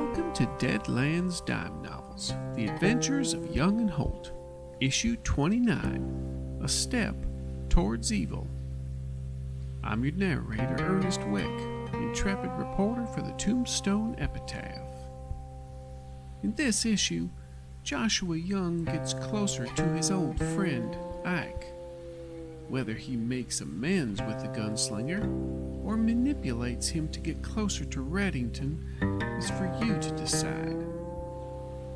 Welcome to Deadlands Dime Novels, The Adventures of Young and Holt, Issue 29, A Step Towards Evil. I'm your narrator, Ernest Wick, intrepid reporter for the Tombstone Epitaph. In this issue, Joshua Young gets closer to his old friend, Ike. Whether he makes amends with the gunslinger or manipulates him to get closer to Reddington is for you to decide.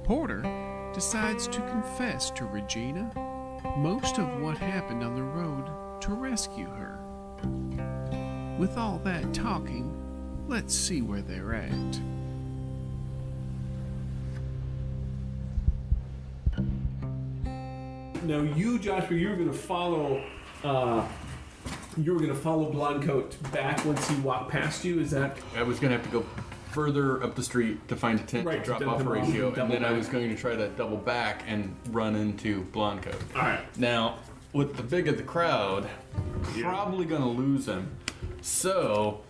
Porter decides to confess to Regina most of what happened on the road to rescue her. With all that talking, let's see where they're at. Now you, Joshua, you were going to follow Blondecoat back once he walked past you. Is that? I was going to have to go further up the street to find a tent to drop off Horatio, and then I was going to try to double back and run into Blondecoat. All right. Now, with the big of the crowd, probably going to lose him. So,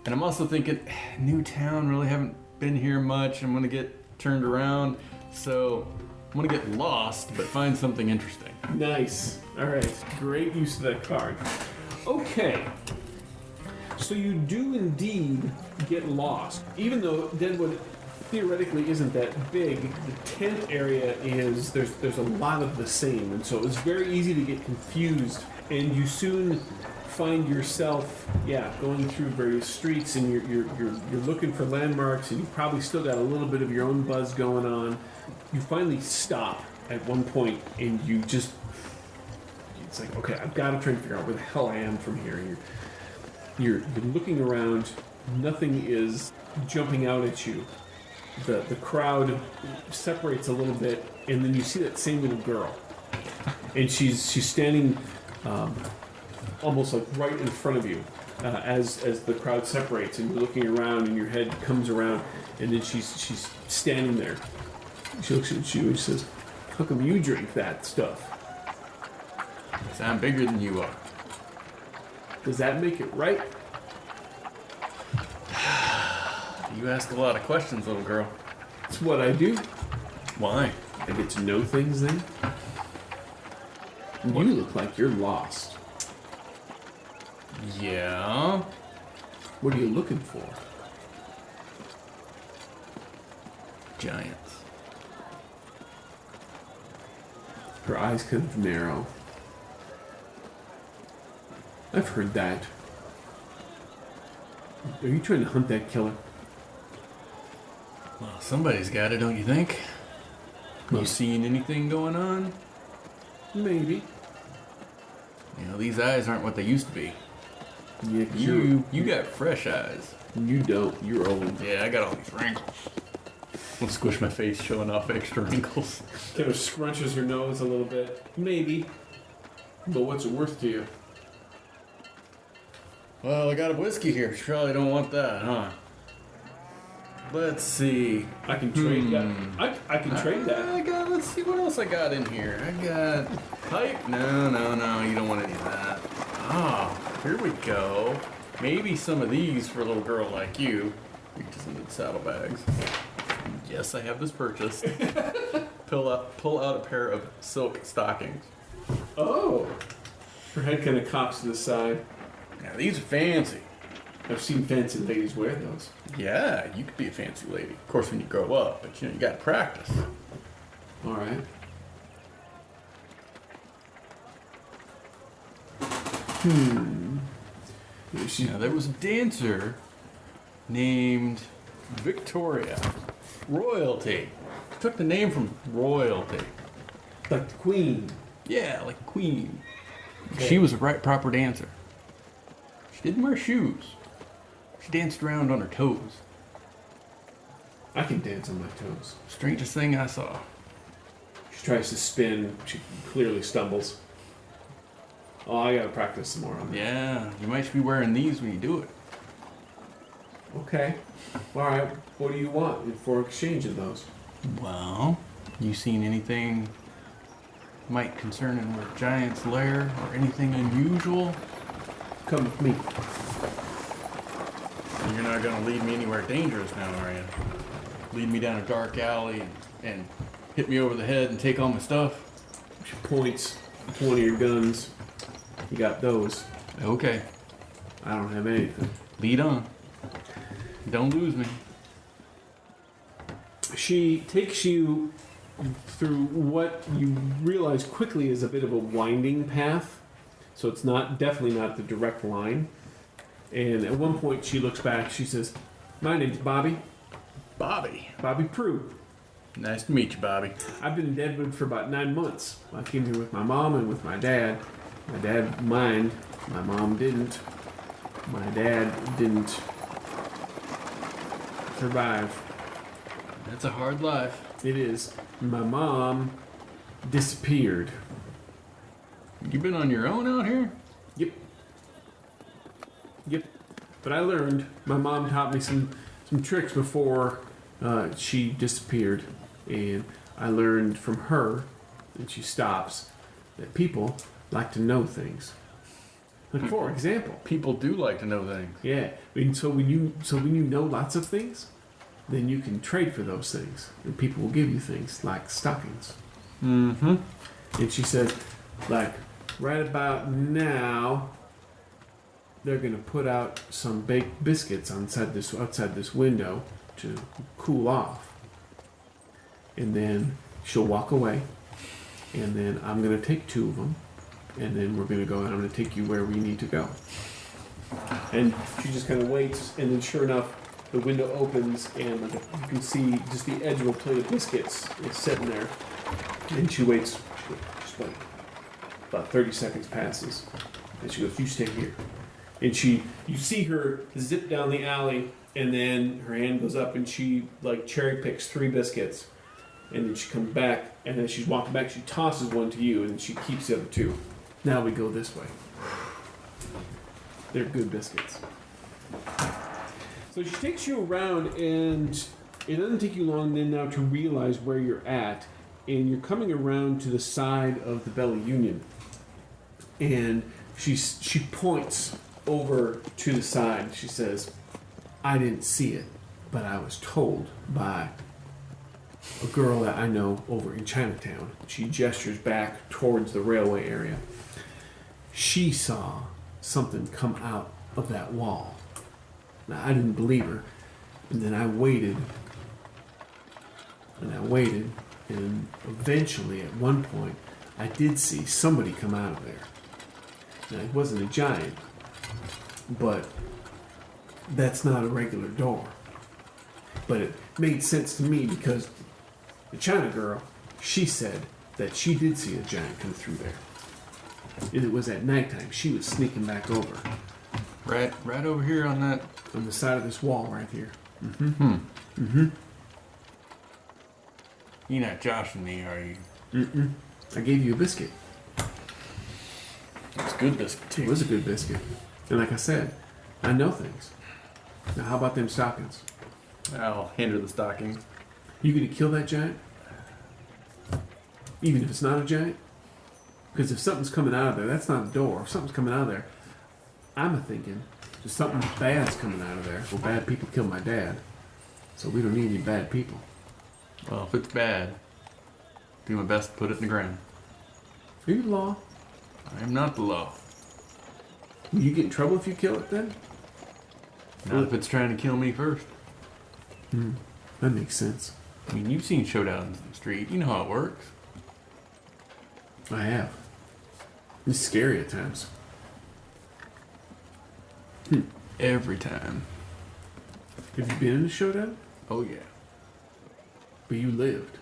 and I'm also thinking, new town, really haven't been here much. I'm going to get turned around. So, I'm going to get lost, but find something interesting. Nice. All right. Great use of that card. Okay. So you do indeed get lost. Even though Deadwood theoretically isn't that big, the tent area is, there's a lot of the same. And so it's very easy to get confused. And you soon find yourself, going through various streets, and you're looking for landmarks, and you probably still got a little bit of your own buzz going on. You finally stop at one point, and it's like, okay, I've got to try and figure out where the hell I am from here. And you're looking around, nothing is jumping out at you. The crowd separates a little bit, and then you see that same little girl, and she's standing almost like right in front of you as the crowd separates, and you're looking around, and your head comes around, and then she's standing there. She looks at you and says, "How come you drink that stuff?" Because I'm bigger than you are. Does that make it right? You ask a lot of questions, little girl. It's what I do. Why? I get to know things then. You look like you're lost. Yeah? What are you looking for? Giants. Her eyes kind of narrow. I've heard that. Are you trying to hunt that killer? Well, somebody's got it, don't you think? You seen anything going on? Maybe. You know, these eyes aren't what they used to be. Yeah, you got fresh eyes. You don't. You're old. Yeah, I got all these wrinkles. I'll squish my face showing off extra wrinkles. Kind of scrunches her nose a little bit. Maybe. But what's it worth to you? Well, I got a whiskey here. You probably don't want that, huh? Let's see. I can trade that. I can trade that. Let's see what else I got in here. I got pipe. No. You don't want any of that. Oh, here we go. Maybe some of these for a little girl like you. Reaches into the saddlebags. Yes, I have this purchased. Pull out a pair of silk stockings. Oh. Her head kind of cocks to the side. Now, these are fancy. I've seen fancy ladies wear those. Yeah, you could be a fancy lady. Of course, when you grow up, but you got to practice. All right. Now, there was a dancer named Victoria. Royalty. Took the name from royalty. Like the queen. Yeah, like queen. Okay. She was a proper dancer. She didn't wear shoes. She danced around on her toes. I can dance on my toes. Strangest thing I saw. She tries to spin. She clearly stumbles. Oh, I gotta practice some more on that. Yeah, you might be wearing these when you do it. Okay. All right. What do you want for exchange of those? Well, you seen anything might concern a giant's lair or anything unusual? Come with me. You're not going to lead me anywhere dangerous now, are you? lead me down a dark alley and hit me over the head and take all my stuff? She points to one of your guns. You got those. Okay. I don't have anything. Lead on. Don't lose me. She takes you through what you realize quickly is a bit of a winding path. So it's definitely not the direct line. And at one point she looks back, she says, "My name's Bobbie. Bobbie Prue. Nice to meet you, Bobbie. I've been in Deadwood for about 9 months. I came here with my mom and with my dad. My dad mined. My mom didn't. My dad didn't survive. That's a hard life. It is. My mom disappeared. You been on your own out here? Yep. But I learned. My mom taught me some tricks before she disappeared. And I learned from her, and she stops, that people like to know things. Like, for example, People do like to know things. yeah. So when you know lots of things, then you can trade for those things, and people will give you things like stockings. Mm-hmm. And she said, like, right about now, they're gonna put out some baked biscuits outside this window to cool off. And then she'll walk away, and then I'm gonna take 2 of them, and then we're gonna go, and I'm gonna take you where we need to go. And she just kind of waits, and then sure enough, the window opens, and like you can see just the edge of a plate of biscuits is sitting there. And she waits, just wait. About 30 seconds passes, and she goes, "You stay here." And you see her zip down the alley, and then her hand goes up, and she like cherry picks 3 biscuits, and then she comes back, and then she's walking back. She tosses one to you, and she keeps the other 2. Now we go this way. They're good biscuits. So she takes you around, and it doesn't take you long then now to realize where you're at, and you're coming around to the side of the Bella Union, and she points over to the side. She says, "I didn't see it, but I was told by a girl that I know over in Chinatown." She gestures back towards the railway area. She saw something come out of that wall. Now, I didn't believe her, and then I waited, and eventually, at one point, I did see somebody come out of there. Now, it wasn't a giant, but that's not a regular door. But it made sense to me because the China girl, she said that she did see a giant come through there. And it was at nighttime. She was sneaking back over. Right over here on that. On the side of this wall right here. You're not joshing me, are you? I gave you a biscuit. It's a good biscuit, too. It was a good biscuit. And like I said, I know things. Now how about them stockings? I'll hand her the stockings. You gonna kill that giant? Even if it's not a giant? Because if something's coming out of there, that's not a door. If something's coming out of there, I'm thinking there's something bad's coming out of there. Well, bad people killed my dad. So we don't need any bad people. Well, if it's bad, do my best to put it in the ground. Are you the law? I am not the law. Will you get in trouble if you kill it then? Not if it's trying to kill me first. That makes sense. I mean, you've seen showdowns in the street. You know how it works. I have. It's scary at times. Every time. Have you been in a showdown? Oh, yeah. But you lived.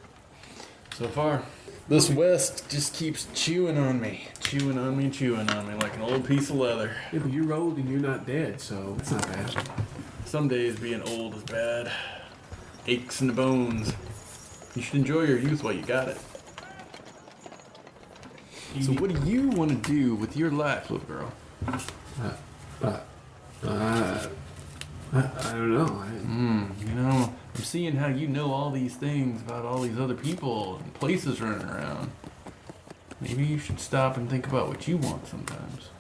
So far, this West just keeps chewing on me like an old piece of leather. Yeah, but you're old and you're not dead, so it's not bad. Some days being old is bad. Aches in the bones. You should enjoy your youth while you got it. So what do you want to do with your life, little girl? I don't know. You know, I'm seeing how you know all these things about all these other people and places running around. Maybe you should stop and think about what you want sometimes.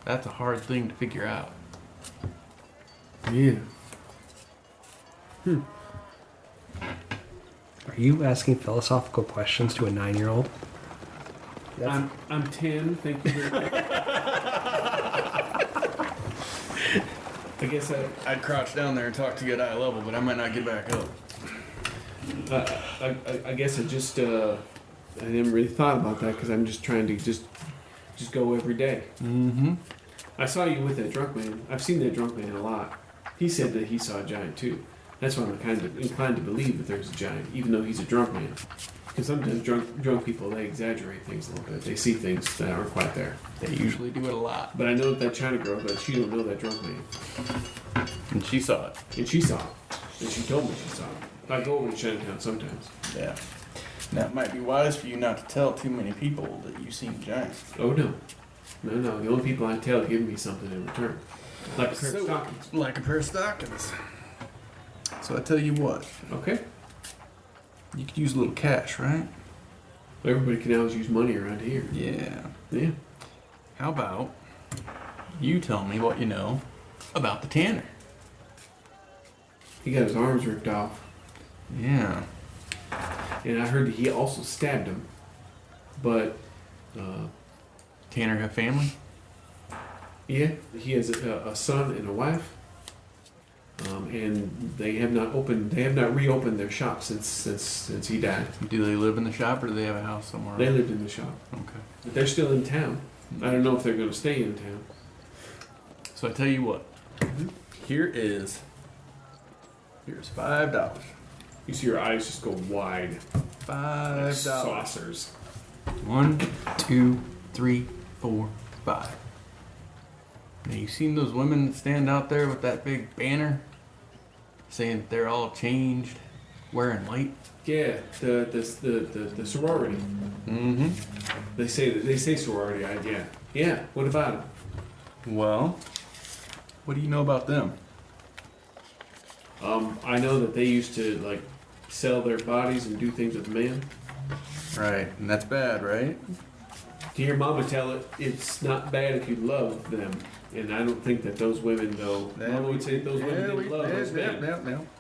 That's a hard thing to figure out. Yeah. Are you asking philosophical questions to a 9-year-old? I'm 10. Thank you very much. I guess I'd crouch down there and talk to you at eye level, but I might not get back up. I guess I just I never really thought about that because I'm just trying to just go every day. Mm-hmm. I saw you with that drunk man. I've seen that drunk man a lot. He said that he saw a giant too. That's why I'm kind of inclined to believe that there's a giant, even though he's a drunk man. Because sometimes drunk people, they exaggerate things a little bit. They see things that aren't quite there. They usually do it a lot. But I know that China girl, but she don't know that drunk man. And she saw it. And she saw it. And she told me she saw it. I go over to Chinatown sometimes. Yeah. Now, it might be wise for you not to tell too many people that you've seen giants. Oh, no. No. The only people I tell give me something in return. Like a pair of stockings. Like a pair of stockings. So I tell you what. Okay. You could use a little cash, right? Everybody can always use money around here. Yeah. Yeah. How about you tell me what you know about the tanner? He got his arms ripped off. Yeah. And I heard that he also stabbed him. But, Tanner have family? yeah, he has a son and a wife. And they have not reopened their shop since he died. Do they live in the shop or do they have a house somewhere? They lived in the shop. Okay. But they're still in town. I don't know if they're going to stay in town. So I tell you what. Mm-hmm. Here's $5. You see your eyes just go wide. $5. Like saucers. 1, 2, 3, 4, 5. Now you seen those women that stand out there with that big banner saying that they're all changed, wearing white? Yeah, the sorority. Mm-hmm. They say sorority. Yeah. What about them? Well, what do you know about them? I know that they used to like sell their bodies and do things with men. Right, and that's bad, right? To hear Mama tell it, it's not bad if you love them. And I don't think that those women, though, Mama would say those women didn't love those men.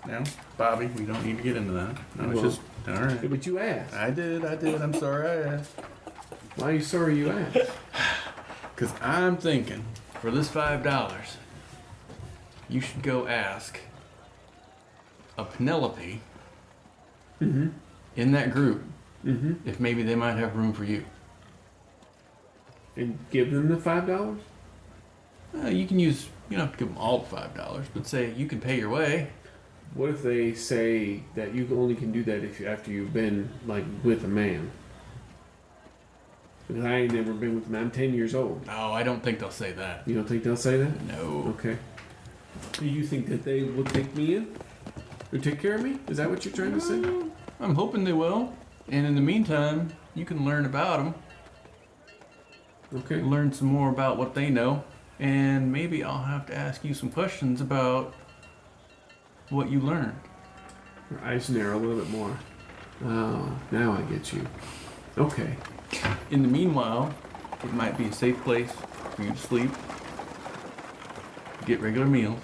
No. Bobbie, we don't need to get into that. No, Well, it's just, all right. But you asked. I did. I'm sorry I asked. Why are you sorry you asked? Because I'm thinking, for this $5, you should go ask a Penelope Mm-hmm. in that group Mm-hmm. if maybe they might have room for you. And give them the $5? You can use, you don't have to give them all the $5, but say you can pay your way. What if they say that you only can do that after you've been like with a man? Because I ain't never been with a man. I'm 10 years old. No, I don't think they'll say that. You don't think they'll say that? No. Okay. Do you think that they will take me in? Or take care of me? Is that what you're trying to say? I'm hoping they will. And in the meantime, you can learn about them. Okay. Learn some more about what they know. And maybe I'll have to ask you some questions about what you learned. Your eyes narrow a little bit more. Oh, now I get you. Okay. In the meanwhile, it might be a safe place for you to sleep, get regular meals,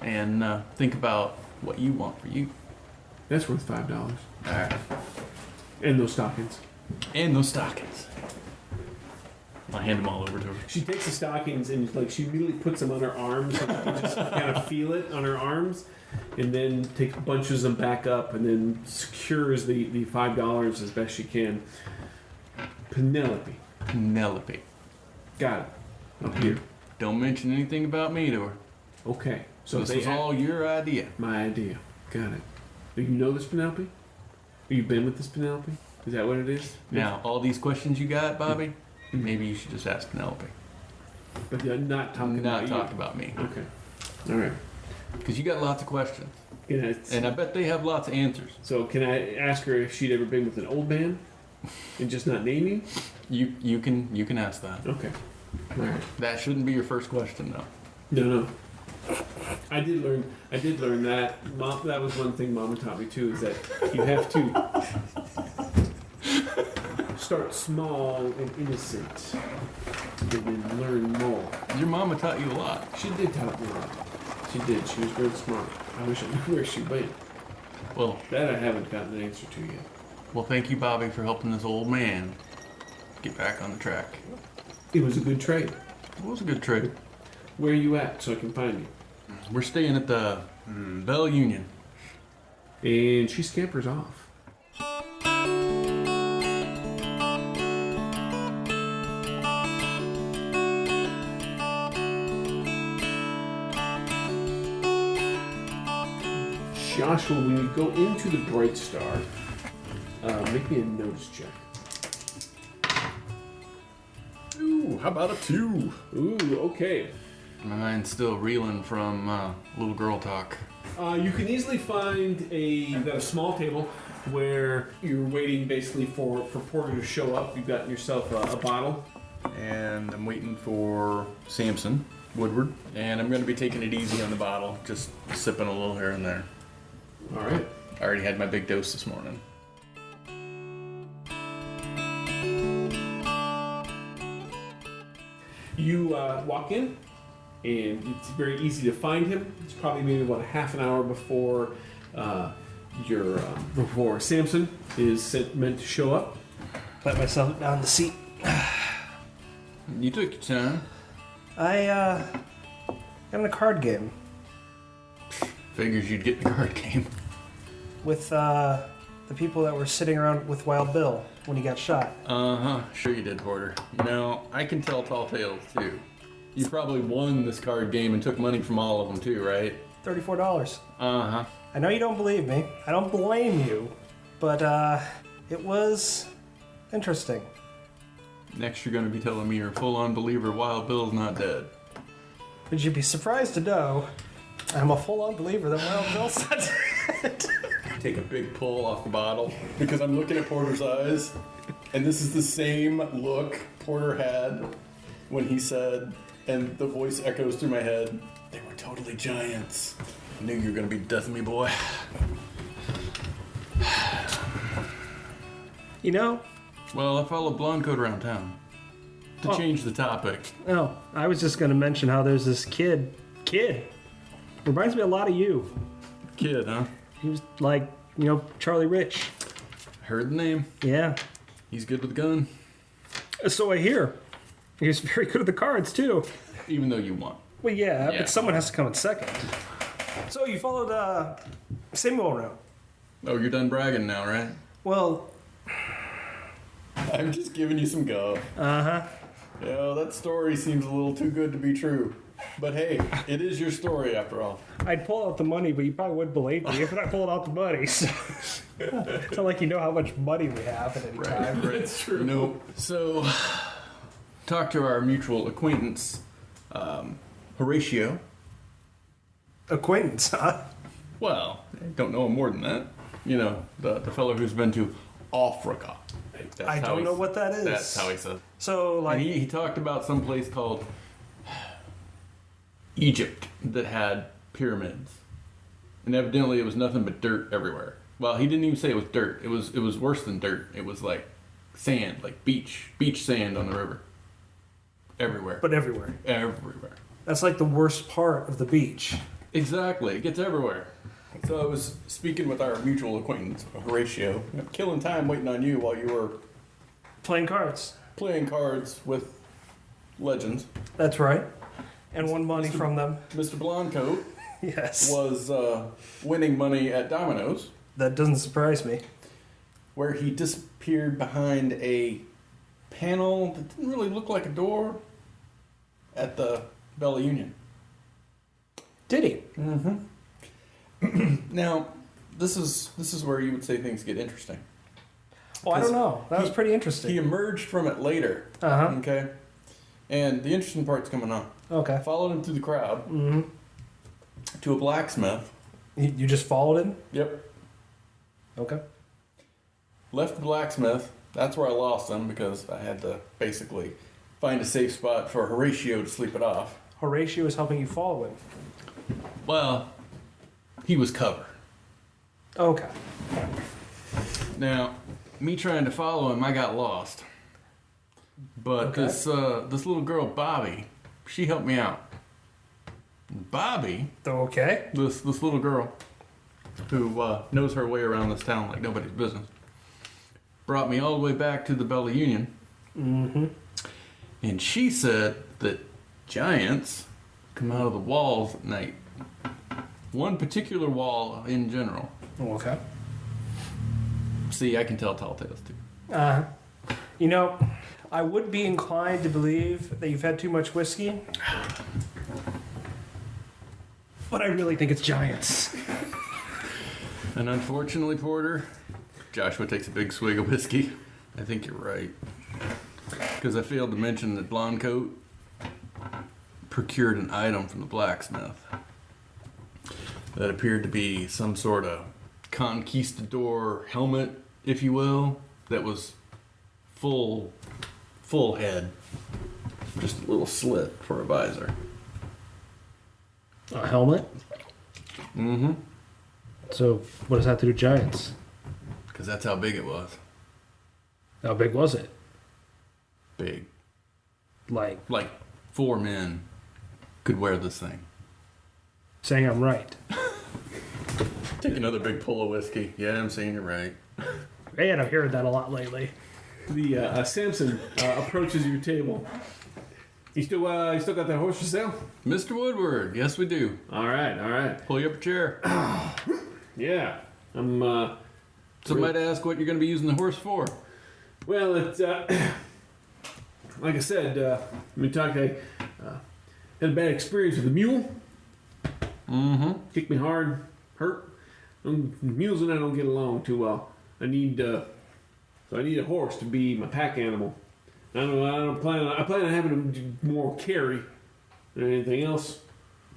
and think about what you want for you. That's worth $5. Alright. And those stockings. And those stockings. I'll hand them all over to her. She takes the stockings and like she immediately puts them on her arms and you just kind of feel it on her arms, and then bunches them back up and then secures the $5 as best she can. Penelope. Got it. Up here. Don't mention anything about me to her. Okay. So this was all your idea. My idea. Got it. Do you know this Penelope? Have you been with this Penelope? Is that what it is? Now, all these questions you got, Bobbie, maybe you should just ask Penelope. But you're not talking about me. Okay. All right. Because you got lots of questions. And I bet they have lots of answers. So can I ask her if she'd ever been with an old man and just not name you? You can ask that. Okay. All right. That shouldn't be your first question, though. No. I did learn that. Mom, that was one thing Mama taught me too, is that you have to start small and innocent and then learn more. Your mama taught you a lot. She did taught me a lot. She did. She was very smart. I wish I knew where she went. Well, That I haven't gotten an answer to yet. well, thank you, Bobbie, for helping this old man get back on the track. It was a good trade. It was a good trade. Where are you at so I can find you? We're staying at the Bell Union. And she scampers off. Joshua, when you go into the Bright Star, make me a notice check. Ooh, how about a 2? Ooh, okay. My mind's still reeling from little girl talk. You can easily find you've got a small table where you're waiting basically for Porter to show up. You've got yourself a bottle. And I'm waiting for Samson Woodward. And I'm going to be taking it easy on the bottle, just sipping a little here and there. All right. I already had my big dose this morning. You walk in, and it's very easy to find him. It's probably maybe about a half an hour before before Samson is meant to show up. Let myself down the seat. You took your time. I got in a card game Figures you'd get in the card game. with the people that were sitting around with Wild Bill when he got shot. Uh-huh. Sure you did, Porter. You know, I can tell tall tales, too. You probably won this card game and took money from all of them, too, right? $34. Uh-huh. I know you don't believe me. I don't blame you. But it was interesting. Next you're going to be telling me you're a full-on believer Wild Bill's not dead. Would you be surprised to know I'm a full-on believer that Wild Bill's not dead? Take a big pull off the bottle because I'm looking at Porter's eyes, and this is the same look Porter had when he said, and the voice echoes through my head, they were totally giants. I knew you were going to be death of me, boy. You know? Well, I followed Blonde Coat around town to change the topic. Oh, I was just going to mention how there's this kid. Reminds me a lot of you. Kid, huh? He was like, Charlie Rich. Heard the name. Yeah. He's good with a gun. So I hear. He was very good at the cards, too. Even though you won. Well, yeah, Yeah. but someone has to come in second. So you followed Samuel around. Oh, you're done bragging now, right? Well, I'm just giving you some go. uh-huh. Yeah, that story seems a little too good to be true. But hey, it is your story after all. I'd pull out the money, but you probably wouldn't believe me if I pulled out the money. So. It's not like you know how much money we have at any time. That's true. Nope. So, talk to our mutual acquaintance, Horatio. Acquaintance, huh? Well, I don't know him more than that. You know, the fellow who's been to Africa. That's I how don't he- know what that is. That's how he said. So, like, And he talked about some place called Egypt that had pyramids, and evidently it was nothing but dirt everywhere. Well, he didn't even say it was dirt. It was worse than dirt. It was like sand, like beach sand on the river. Everywhere. but everywhere. Everywhere. That's like the worst part of the beach. Exactly. It gets everywhere. So I was speaking with our mutual acquaintance, Horatio, killing time waiting on you while you were Playing cards. playing cards with legends. That's right. And won money from them. Mr. Blondecoat Yes. was winning money at Domino's, That doesn't surprise me. where he disappeared behind a panel that didn't really look like a door at the Bella Union. Did he? Now, this is where you would say things get interesting. Well, I don't know. That was pretty He interesting. emerged from it later. Uh-huh. Okay. And the interesting part's coming on. Okay. I followed him through the crowd to a blacksmith. You just followed him? Yep. Okay. Left the blacksmith. That's where I lost him because I had to basically find a safe spot for Horatio to sleep it off. Horatio is helping you follow him. Well, he was covered. Okay. Now, me trying to follow him, I got lost. But Okay. this little girl, Bobbie, she helped me out. Bobbie, Okay. this little girl, who knows her way around this town like nobody's business, brought me all the way back to the Bella Union. Mm-hmm. And she said that giants come out of the walls at night. One particular wall in general. Okay. See, I can tell tall tales too. You know, I would be inclined to believe that you've had too much whiskey, but I really think it's giants. And unfortunately, Porter, Joshua takes a big swig of whiskey. I think you're right. Because I failed to mention that Blonde Coat procured an item from the blacksmith that appeared to be some sort of conquistador helmet, if you will, that was full head. Just a little slit for a visor. A helmet? Mm-hmm. So, what does that have to do with giants? Because that's how big it was. How big was it? Big. Like 4 men could wear this thing. saying I'm right. Take another big pull of whiskey. Yeah, I'm saying you're right. Man, I've heard that a lot lately. The Samson approaches your table. You still got that horse for sale? Mr. Woodward, yes we do. All right. Pull you up a chair. Yeah, I'm. Somebody ask what you're going to be using the horse for. Well, it's like I said. We talked. I had a bad experience with the mule. Mm-hmm. Kicked me hard, hurt. Mules and I don't get along too well. I need a horse to be my pack animal. I plan on having him do more carry than anything else.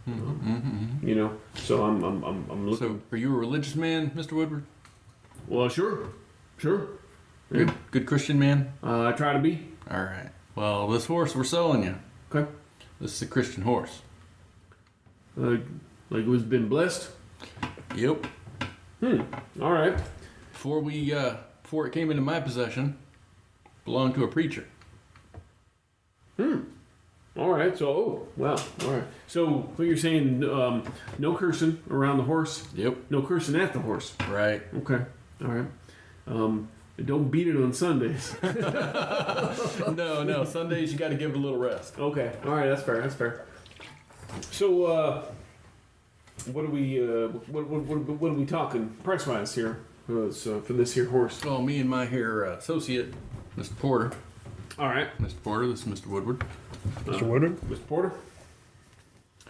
Mm-hmm. You know, so I'm looking. So, are you a religious man, Mr. Woodward? Well, sure. Good Christian man? I try to be. All right. Well, this horse we're selling you. Okay. This is a Christian horse. Like it was been blessed. Yep. All right. Before it came into my possession, belonged to a preacher. All right. So, all right. So, what you're saying? No cursing around the horse. Yep. No cursing at the horse. Right. Okay. All right. Don't beat it on Sundays. No. Sundays you got to give it a little rest. Okay. All right. That's fair. So, what are we talking price wise here for this here horse? Well, me and my here associate, Mr. Porter. All right. Mr. Porter, this is Mr. Woodward. Mr. Woodward? Mr. Porter.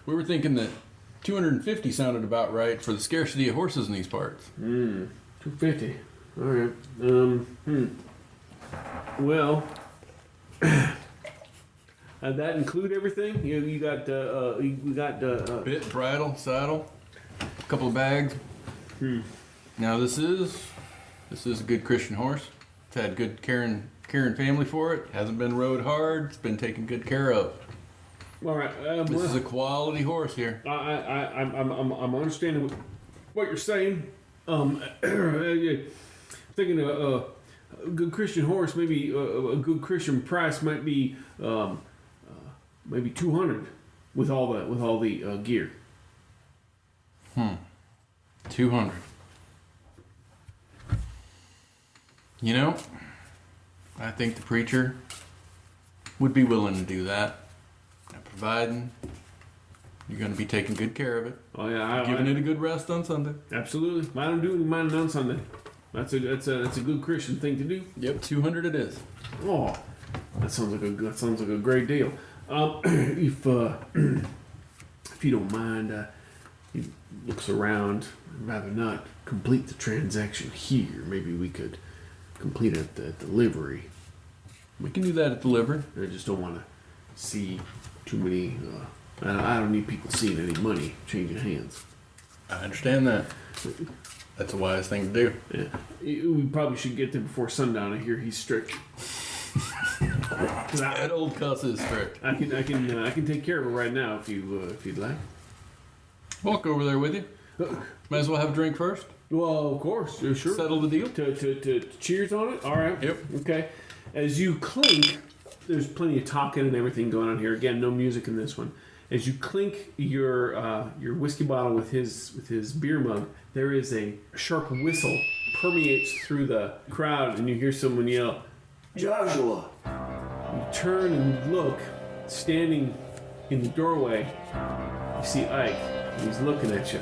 We were thinking that 250 sounded about right for the scarcity of horses in these parts. 250. All right. Well, that include everything? You got Bit, bridle, saddle, a couple of bags. Now this is a good Christian horse. It's had good caring family for it. Hasn't been rode hard. It's been taken good care of. all right. This is a quality horse here. I'm understanding what you're saying. Thinking a good Christian horse, maybe a good Christian price might be maybe 200 with all the gear. 200. You know, I think the preacher would be willing to do that. Now, providing you're going to be taking good care of it. Oh yeah, Giving it a good rest on Sunday. Absolutely. I don't do any mining on Sunday. That's a good Christian thing to do. Yep, 200 it is. Oh, that sounds like a great deal. If you don't mind, he looks around. I'd rather not complete the transaction here. Maybe we could complete it at the livery. We can do that at the livery. I just don't want to see too many. I don't need people seeing any money changing hands. I understand that. That's a wise thing to do. Yeah, we probably should get there before sundown. I hear he's strict. That old cuss is strict. I can take care of it right now if you'd like. Walk over there with you. Might as well have a drink first. Well, of course, sure. Settle the deal. To cheers on it. All right. Yep. Okay. As you clink, there's plenty of talking and everything going on here. Again, no music in this one. As you clink your whiskey bottle with his beer mug, there is a sharp whistle permeates through the crowd, and you hear someone yell, "Joshua!" You turn and look, standing in the doorway. You see Ike, and he's looking at you,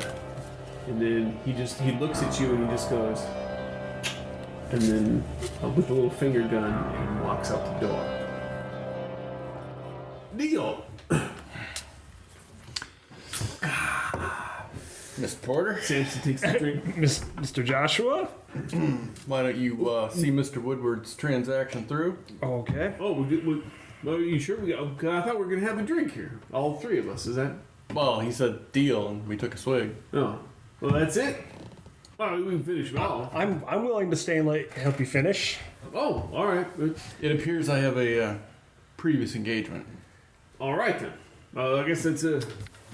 and then he looks at you and he just goes, and then with a little finger gun and walks out the door. Deal. Mr. Porter? Samson takes the drink. Mr. Joshua? Why don't you see Mr. Woodward's transaction through? Okay. Oh, are you sure? I thought we were going to have a drink here. All three of us, is that? Well, he said deal, and we took a swig. Oh. Well, that's it? Well, we can finish it all. I'm willing to stay and help you finish. Oh, all right. It appears I have a previous engagement. All right, then. I guess that's a...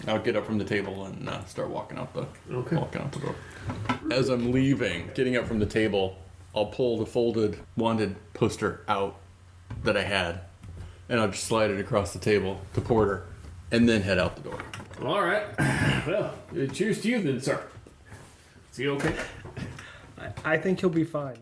I'll get up from the table and start walking out the door. As I'm leaving, getting up from the table, I'll pull the folded wanted poster out that I had, and I'll just slide it across the table to Porter, and then head out the door. All right. Well, cheers to you then, sir. Is he okay? I think he'll be fine.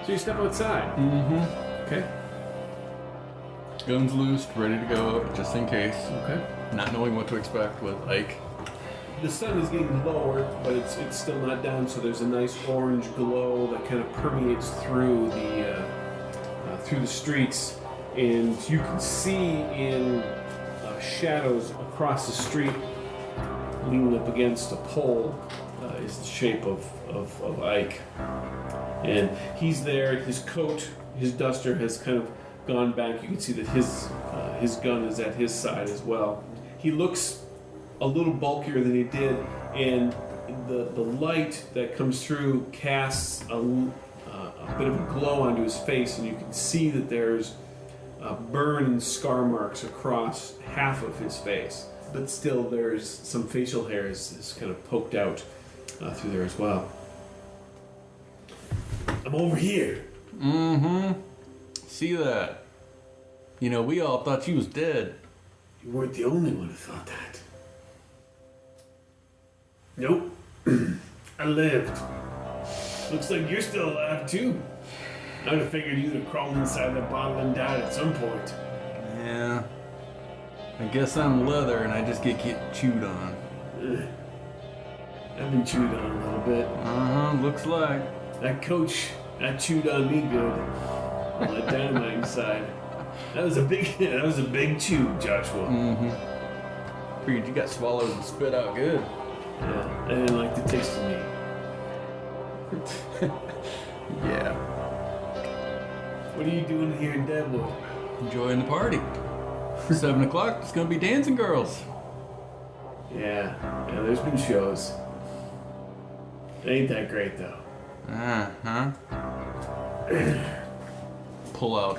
So you step outside. Mm-hmm. Okay. Guns loosed, ready to go, just in case. Okay. Not knowing what to expect with Ike. The sun is getting lower, but it's still not down, so there's a nice orange glow that kind of permeates through the streets, and you can see in shadows across the street, leaning up against a pole, is the shape of Ike. And he's there. His coat, his duster has kind of gone back. You can see that his gun is at his side as well. He looks a little bulkier than he did, and the light that comes through casts a bit of a glow onto his face, and you can see that there's burn and scar marks across half of his face. But still, there's some facial hairs that's kind of poked out through there as well. I'm over here. Mm-hmm. See that? You know, we all thought you was dead. You weren't the only one who thought that. Nope. I lived. Looks like you're still alive, too. I would have figured you'd have crawled inside that bottle and died at some point. Yeah. I guess I'm leather and I just get chewed on. I've been chewed on a little bit. Uh-huh, looks like. That coach, that chewed on me good. All that dynamite inside. That was a big chew, Joshua. Mm-hmm. Figured you got swallowed and spit out good. Yeah, I didn't like the taste of me. Yeah. What are you doing here in Deadwood? Enjoying the party. 7 o'clock, it's gonna be dancing girls. Yeah, there's been shows. It ain't that great, though. Uh-huh. Pull out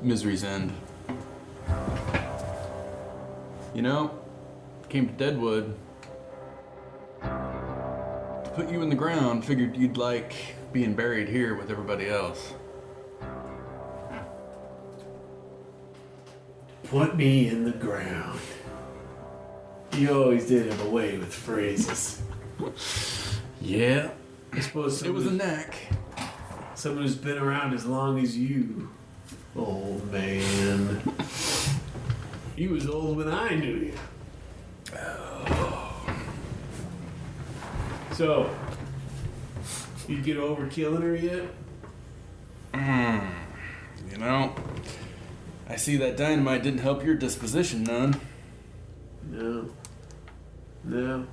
Misery's End. You know, came to Deadwood to put you in the ground, figured you'd like being buried here with everybody else. Put me in the ground. You always did have a way with phrases. Yeah. I suppose It was a knack. someone who's been around as long as you, old man. You was old when I knew you. So, you get over killing her yet? You know, I see that dynamite didn't help your disposition none. No.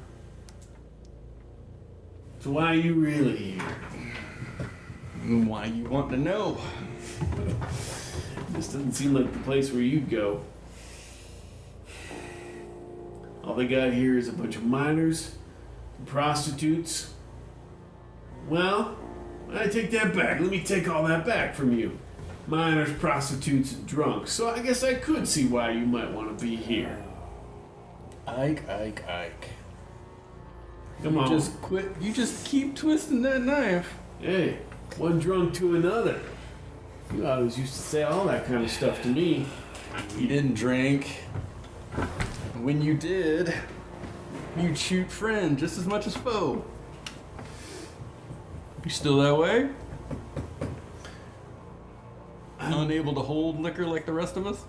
So why are you really here? Why you want to know? This doesn't seem like the place where you'd go. All they got here is a bunch of minors, prostitutes. Well, I take that back. Let me take all that back from you. Minors, prostitutes, and drunks. So I guess I could see why you might want to be here. Ike. Come You on. just quit. You just keep twisting that knife. Hey, one drunk to another. You always used to say all that kind of stuff to me. You didn't drink. When you did, you'd shoot friend just as much as foe. You still that way? Unable to hold liquor like the rest of us?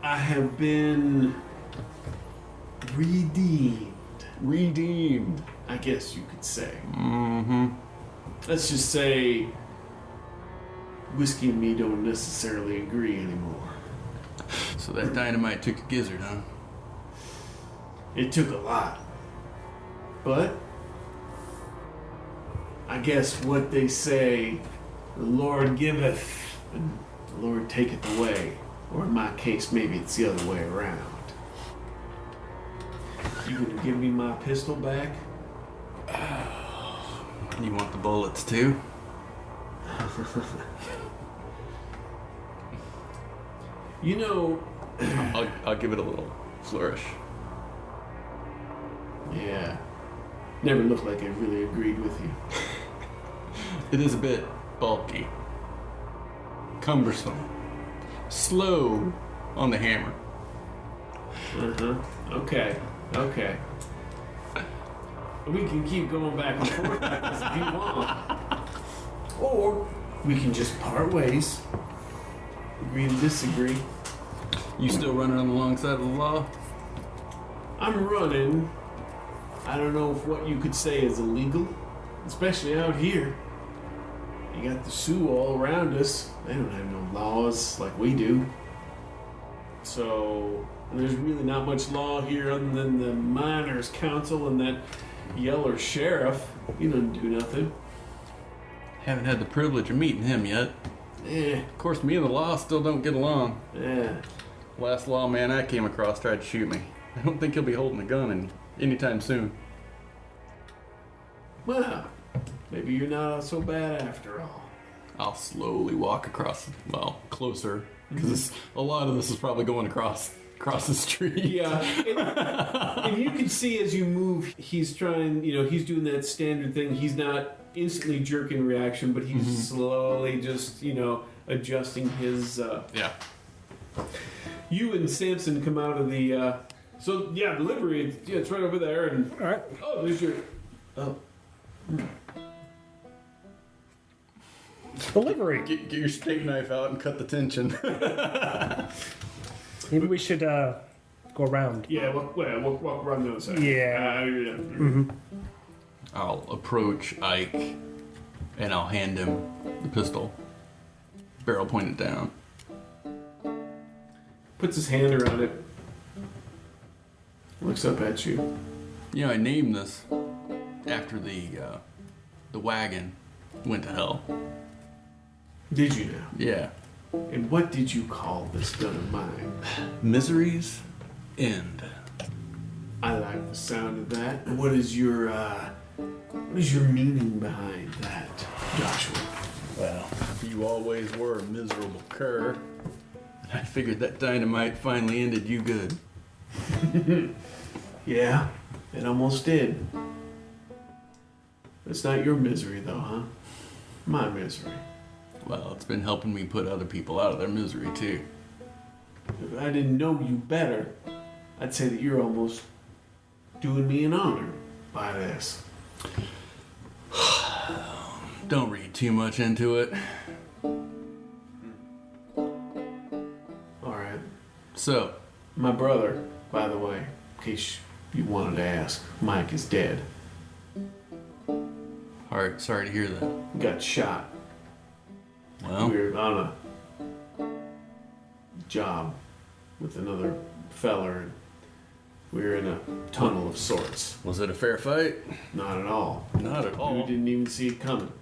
I have been redeemed. Redeemed. I guess you could say. Mm-hmm. Let's just say whiskey and me don't necessarily agree anymore. So that dynamite took a gizzard, huh? It took a lot. But I guess what they say, the Lord giveth and the Lord taketh away. Or in my case, maybe it's the other way around. You gonna give me my pistol back? You want the bullets too? You know, I'll give it a little flourish. yeah, never looked like I really agreed with you. It is a bit bulky, cumbersome, slow on the hammer. Okay. We can keep going back and forth like this if you want. Or we can just part ways. Agree to disagree. You still running on the long side of the law? I'm running. I don't know if what you could say is illegal, especially out here. You got the Sioux all around us. They don't have no laws like we do. So there's really not much law here other than the miners' council and that yeller sheriff. He doesn't do nothing. Haven't had the privilege of meeting him yet. Of course, me and the law still don't get along. Yeah. Last lawman I came across tried to shoot me. I don't think he'll be holding a gun anytime soon. Well, maybe you're not so bad after all. I'll slowly walk across, closer, because a lot of this is probably going across the street. Yeah. And you can see as you move, he's trying, he's doing that standard thing. He's not instantly jerking reaction, but he's slowly just, adjusting his... Yeah. You and Samson come out of the... the livery, it's right over there. And All right. oh, there's your... Oh. Delivery. Get your steak knife out and cut the tension. Maybe we should go around. Yeah, walk around the other side. Yeah. I'll approach Ike and I'll hand him the pistol. Barrel pointed down. Puts his hand around it. Looks up at you. I named this after the wagon went to hell. Did you now? Yeah. And what did you call this gun of mine? Misery's End. I like the sound of that. And what is your meaning behind that, Joshua? Well, you always were a miserable cur. And I figured that dynamite finally ended you good. Yeah, it almost did. It's not your misery, though, huh? My misery. Well, it's been helping me put other people out of their misery, too. If I didn't know you better, I'd say that you're almost doing me an honor by this. Don't read too much into it. Alright. So, My brother, by the way, in case you wanted to ask, Mike is dead. alright, sorry to hear that. He got shot. Well, We were on a job with another feller, and we were in a tunnel of sorts. was it a fair fight? Not at all. Not at We all. didn't even see it coming.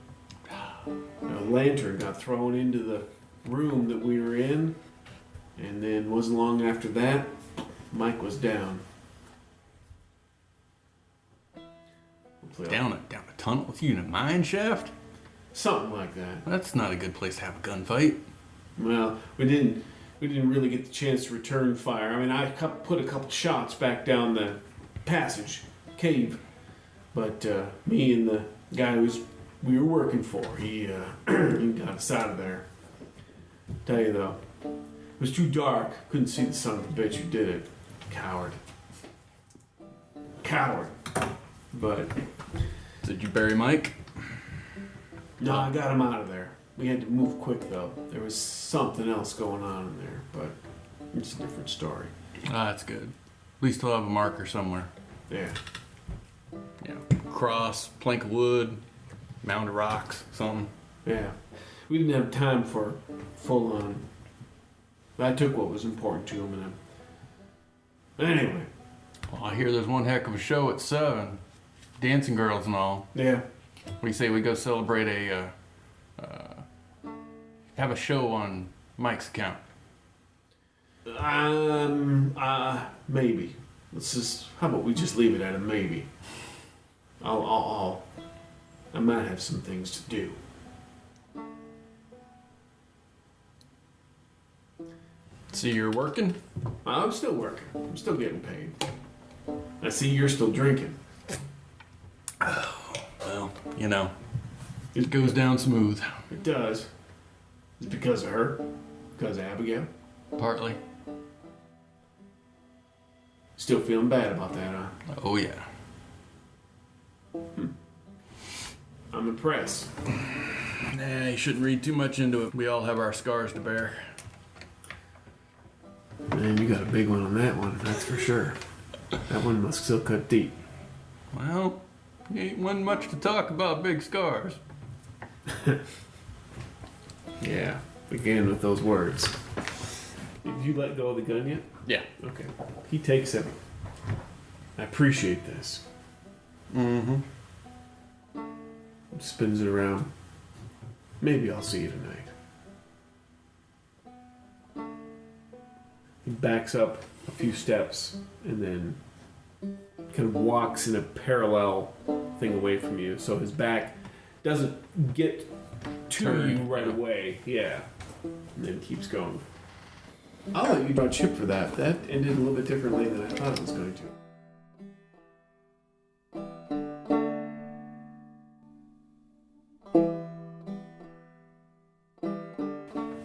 A lantern got thrown into the room that we were in, and then wasn't long after that, Mike was down. Down a tunnel with you in a mine shaft? Something like that. That's not a good place to have a gunfight. Well, we didn't we didn't really get the chance to return fire. I mean, I put a couple shots back down the passage, cave, but me and the guy we were working for, he got us out of there. Tell you though, it was too dark. Couldn't see the son of a bitch who did it. Coward. But Did you bury Mike? no, I got him out of there. We had to move quick though. There was something else going on in there, but it's a different story. Ah, that's good. At least he'll have a marker somewhere. Yeah. Yeah. Cross, plank of wood, mound of rocks, something. Yeah. We didn't have time for full on. I took what was important to him and anyway. Well, I hear there's one heck of a show at 7. Dancing girls and all. Yeah. What do you say we go celebrate have a show on Mike's account? Maybe. How about we just leave it at a maybe? I might have some things to do. See, you're working? I'm still working. I'm still getting paid. I see you're still drinking. Well, you know, it goes down smooth. It does. Is it because of her? Because of Abigail? Partly. Still feeling bad about that, huh? Oh, yeah. I'm impressed. Nah, you shouldn't read too much into it. We all have our scars to bear. Man, you got a big one on that one, that's for sure. That one must still cut deep. Well, ain't one much to talk about big scars. Yeah, again with those words. Did you let go of the gun yet? Yeah. Okay. He takes it. I appreciate this. Mm-hmm. Spins it around. Maybe I'll see you tonight. He backs up a few steps and then kind of walks in a parallel thing away from you, so his back doesn't get to you right away. Yeah. And then keeps going. I'll let you draw Chip for that. That ended a little bit differently than I thought it was going to.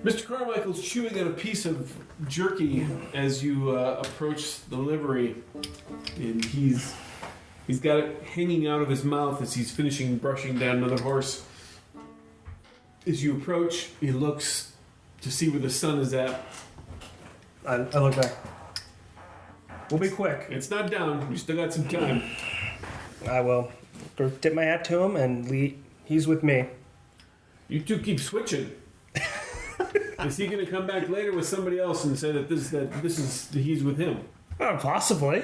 Mr. Carmichael's chewing on a piece of jerky as you approach the livery, and he's got it hanging out of his mouth as he's finishing brushing down another horse. As you approach, he looks to see where the sun is at. I look back. We'll be quick. It's not down. You still got some time. I will go tip my hat to him, and he's with me. You two keep switching. Is he going to come back later with somebody else and say that he's with him? Possibly.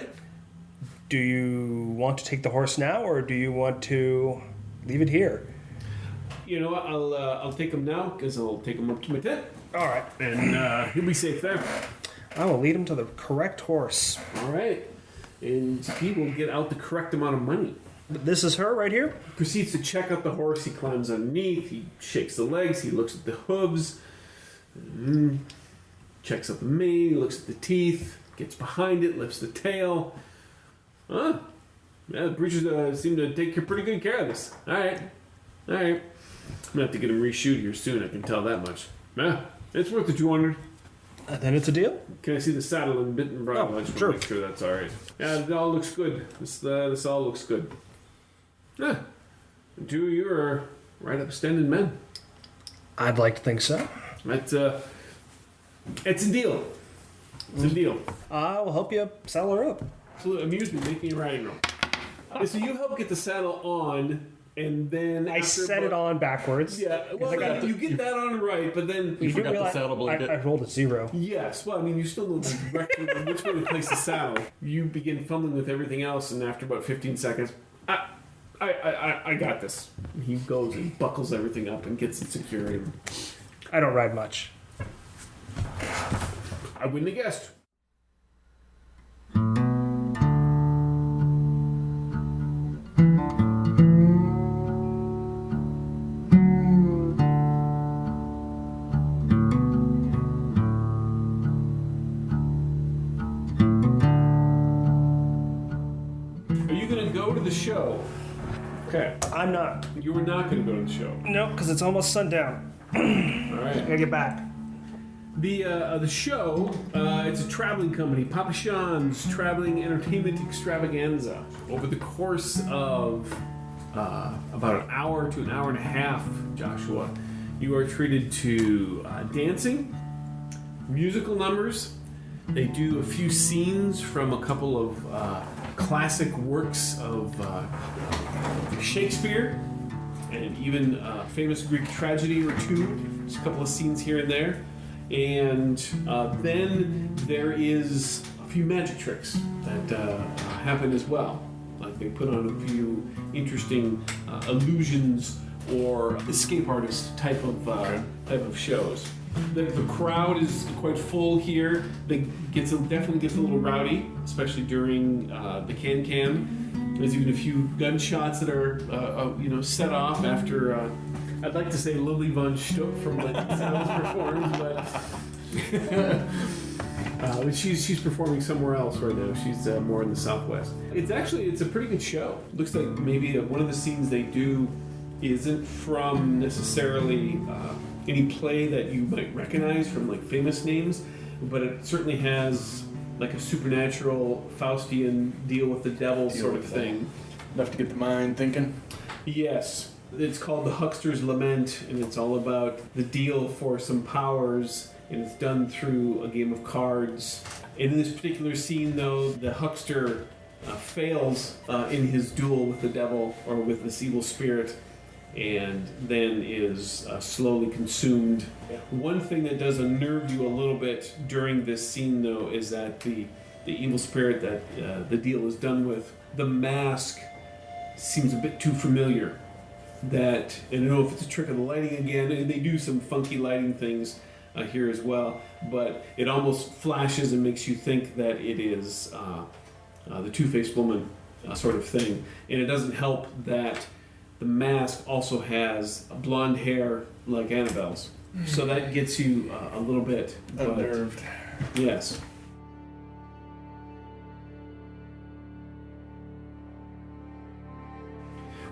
Do you want to take the horse now, or do you want to leave it here? You know what? I'll take him now because I'll take him up to my tent. All right. And he'll be safe there. I will lead him to the correct horse. All right. And he will get out the correct amount of money. This is her right here? Proceeds to check out the horse. He climbs underneath. He shakes the legs. He looks at the hooves. Checks out the mane. He looks at the teeth. Gets behind it. Lifts the tail. Yeah, the breechers seem to take pretty good care of this. All right. I'm going to have to get him reshoot here soon. I can tell that much. Yeah, it's worth the 200. Then it's a deal? Can I see the saddle and bit and bridle? I just want to make sure that's all right. Yeah, it all looks good. This all looks good. Yeah. The two of you are right upstanding men. I'd like to think so. It's a deal. It's a deal. I will help you saddle her up. So amuse me, make me a riding roll. So you help get the saddle on, and then I set it on backwards. Yeah, well, you get that on right, but then You forgot the saddle blanket. I rolled a 0. yes. Well, I mean, you still know which way to place the saddle. You begin fumbling with everything else, and after about 15 seconds, I got this. He goes and buckles everything up and gets it secured. I don't ride much. I wouldn't have guessed. I'm not. You were not going to go to the show. No, because it's almost sundown. All I right. gotta get back. The show, it's a traveling company, Papa Sean's Traveling Entertainment Extravaganza. Over the course of about an hour to an hour and a half, Joshua, you are treated to dancing, musical numbers. They do a few scenes from a couple of classic works of Shakespeare and even a famous Greek tragedy or two. There's a couple of scenes here and there. And then there is a few magic tricks that happen as well. Like they put on a few interesting illusions or escape artist type of shows. The crowd is quite full here. Definitely gets a little rowdy, especially during the can. There's even a few gunshots that are set off after. I'd like to say Lily von Stuck from Legend Sounds performs, but she's performing somewhere else right now. She's more in the Southwest. It's a pretty good show. Looks like maybe one of the scenes they do isn't from necessarily any play that you might recognize from like famous names, but it certainly has like a supernatural Faustian deal with the devil sort of thing. Enough to get the mind thinking. Yes. It's called The Huckster's Lament, and it's all about the deal for some powers, and it's done through a game of cards. And in this particular scene, though, the huckster fails in his duel with the devil, or with this evil spirit, and then is slowly consumed. One thing that does unnerve you a little bit during this scene, though, is that the evil spirit that the deal is done with, the mask seems a bit too familiar. That, and I don't know if it's a trick of the lighting again, and they do some funky lighting things here as well, but it almost flashes and makes you think that it is the Two-Faced Woman sort of thing. And it doesn't help that the mask also has blonde hair like Annabelle's. So that gets you a little bit unnerved. Yes.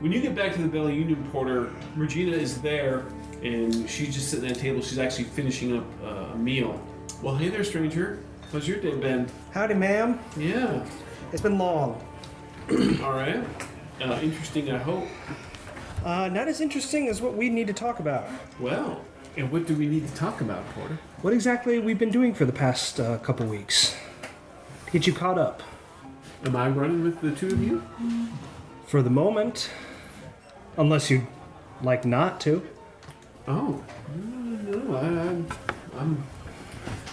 When you get back to the Valley Union, Porter, Regina is there, and she's just sitting at a table. She's actually finishing up a meal. Well, hey there, stranger. How's your day been? Howdy, ma'am. Yeah. It's been long. All right. Interesting, I hope. Not as interesting as what we need to talk about. Well, and what do we need to talk about, Porter? What exactly we've been doing for the past couple weeks to get you caught up. Am I running with the two of you? For the moment, unless you'd like not to. Oh, no,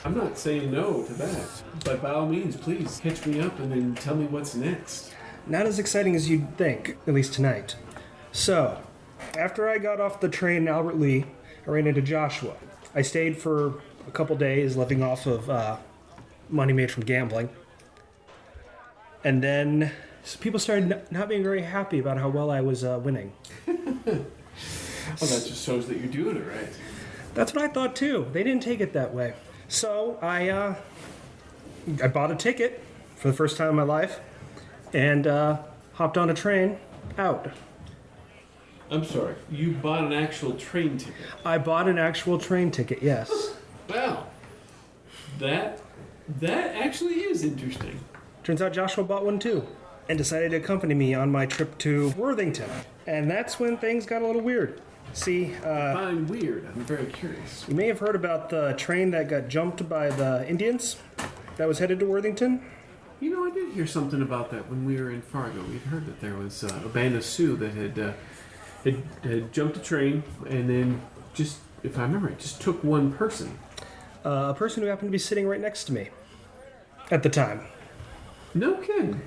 I'm not saying no to that. But by all means, please catch me up and then tell me what's next. Not as exciting as you'd think, at least tonight. So, after I got off the train in Albert Lee, I ran into Joshua. I stayed for a couple days living off of money made from gambling. And then people started not being very happy about how well I was winning. Well, that just shows that you're doing it right. That's what I thought too. They didn't take it that way. So I bought a ticket for the first time in my life and hopped on a train out. I'm sorry, you bought an actual train ticket? I bought an actual train ticket, yes. Well, that actually is interesting. Turns out Joshua bought one too and decided to accompany me on my trip to Worthington. And that's when things got a little weird. See, Fine, weird. I'm very curious. you may have heard about the train that got jumped by the Indians that was headed to Worthington. You know, I did hear something about that when we were in Fargo. We'd heard that there was a band of Sioux that had jumped a train and then just, if I remember, it just took one person. A person who happened to be sitting right next to me at the time. No kidding.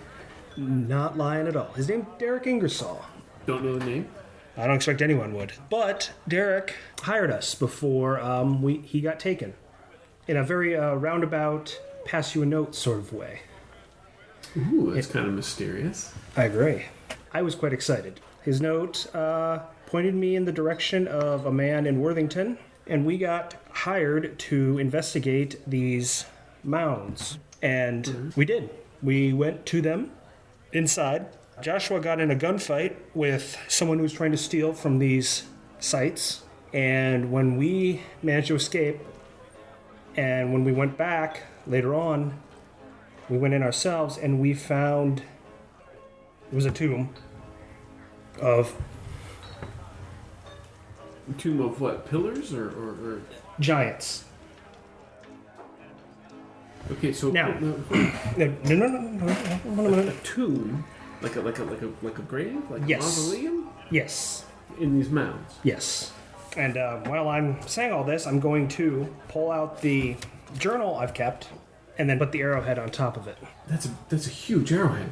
Not lying at all. His name's Derek Ingersoll. Don't know the name? I don't expect anyone would. But Derek hired us before he got taken. In a very roundabout, pass you a note sort of way. Ooh, that's kind of mysterious. I agree. I was quite excited. His note pointed me in the direction of a man in Worthington, and we got hired to investigate these mounds. And we did. We went to them inside, Joshua got in a gunfight with someone who was trying to steal from these sites. And when we managed to escape, and when we went back later on, we went in ourselves and we found it was a tomb of Tomb of what? Pillars or... giants. Okay, so Now, no. a tomb, like a grave, like Yes. a mausoleum Yes. in these mounds. Yes. And while I'm saying all this, I'm going to pull out the journal I've kept and then put the arrowhead on top of it. That's a huge arrowhead.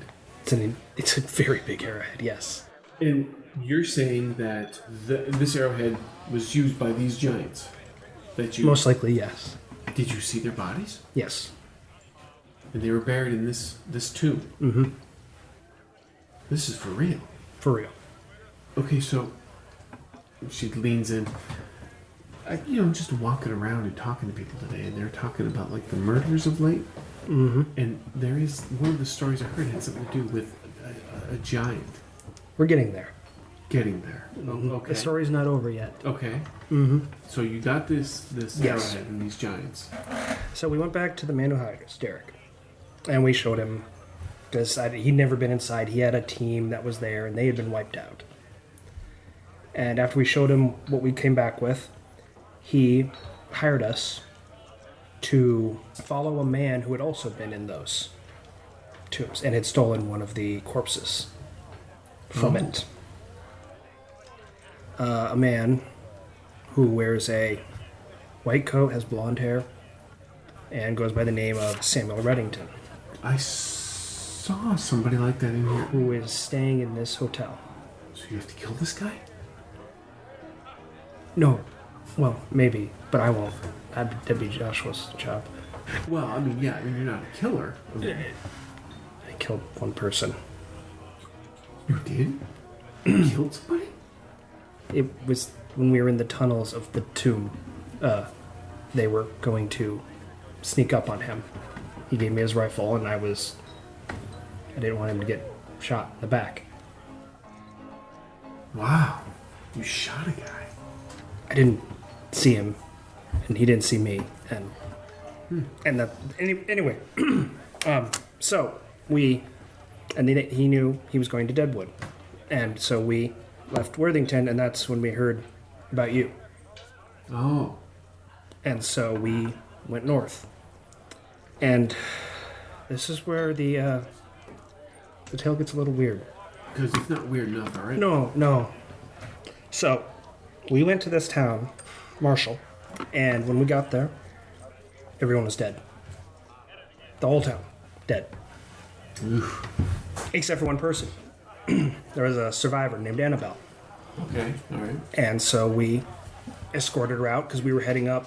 It's a very big arrowhead, yes. And you're saying that this arrowhead was used by these giants? That you Most likely, yes. Did you see their bodies? Yes. And they were buried in this tomb. Mm-hmm. This is for real. For real. Okay, so she leans in. Just walking around and talking to people today, and they're talking about like the murders of late. Mm-hmm. And there is one of the stories I heard had something to do with a giant We're getting there. getting there. Mm-hmm. Oh, okay. The story's not over yet. Okay. Mm-hmm. So you got this Yes. arrowhead and these giants. So we went back to the man who hired us, Derek, and we showed him because he'd never been inside. He had a team that was there, and they had been wiped out. And after we showed him what we came back with, he hired us to follow a man who had also been in those tombs and had stolen one of the corpses from it. A man who wears a white coat, has blonde hair, and goes by the name of Samuel Reddington, I saw somebody like that in here. who is staying in this hotel. So you have to kill this guy? No, well, maybe, but I won't. That'd be Joshua's job. Well, I mean, you're not a killer. I killed one person. You did? You killed somebody? It was when we were in the tunnels of the tomb. They were going to sneak up on him. He gave me his rifle, and I didn't want him to get shot in the back. Wow. You shot a guy. I didn't see him, and he didn't see me, anyway. So he knew he was going to Deadwood, and so we left Worthington, and that's when we heard about you, Oh. and so we went north, and this is where the tale gets a little weird. Because it's not weird enough, alright? No. So, we went to this town, Marshall, and when we got there, everyone was dead. The whole town, dead. Oof. Except for one person. There was a survivor named Annabelle. Okay, alright. And so we escorted her out because we were heading up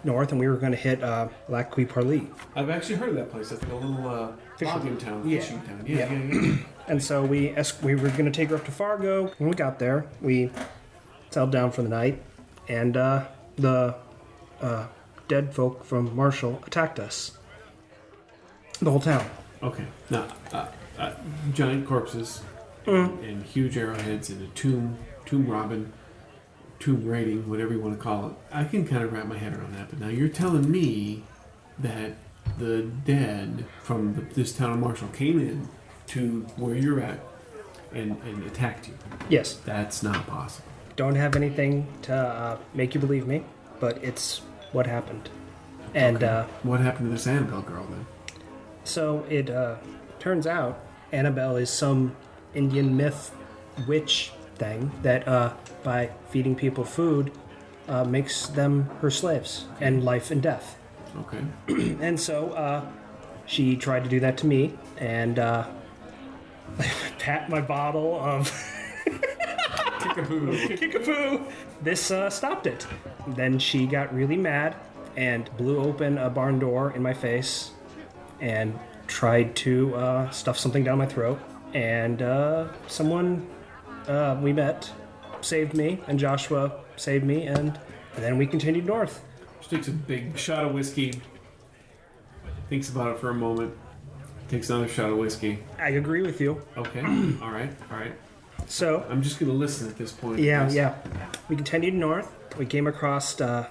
north and we were going to hit Lac Qui Parle. I've actually heard of that place. That's like a little logging town, Yeah. fishing town. Yeah. Yeah. And so we were going to take her up to Fargo. When we got there, we settled down for the night, and the dead folk from Marshall attacked us. The whole town. Okay. Now, giant corpses and huge arrowheads and a tomb robbing, tomb raiding, whatever you want to call it. I can kind of wrap my head around that. But now you're telling me that the dead from this town of Marshall came in to where you're at and attacked you. Yes. That's not possible. Don't have anything to make you believe me, but it's what happened. And What happened to this Annabelle girl then? so it turns out Annabelle is some Indian myth witch thing that by feeding people food makes them her slaves and life and death. Okay. And so she tried to do that to me, and pat my bottle of kickapoo. This stopped it. Then she got really mad and blew open a barn door in my face and tried to stuff something down my throat. And someone we met saved me, and Joshua saved me, and then we continued north. She takes a big shot of whiskey, thinks about it for a moment, Takes another shot of whiskey. I agree with you. Okay. All right. So, I'm just going to listen at this point. yeah. We continued north. We came across. Have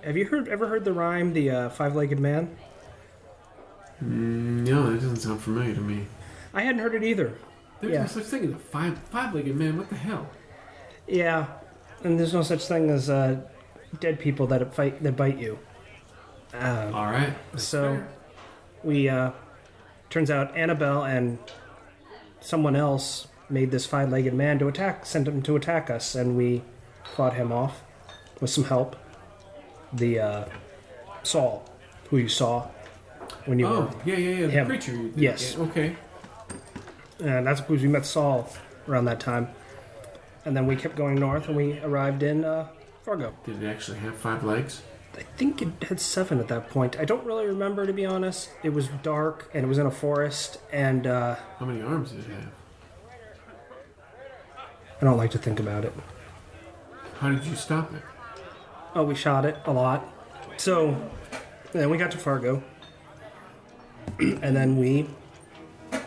you ever heard the rhyme, the five-legged man? No, that doesn't sound familiar to me. I hadn't heard it either. There's no such thing as a five-legged man. What the hell? Yeah, and there's no such thing as dead people that bite you. All right. So fair. we turns out Annabelle and someone else made this five-legged man sent him to attack us, and we fought him off with some help. The Saul, who you saw when you were yeah, the him. preacher. Yes. Yeah, okay. And that's because we met Saul around that time. And then we kept going north, and we arrived in Fargo. Did it actually have 5 legs? I think it had 7 at that point. I don't really remember, to be honest. It was dark, and it was in a forest, and How many arms did it have? I don't like to think about it. How did you stop it? Oh, we shot it a lot. So, then we got to Fargo, and then we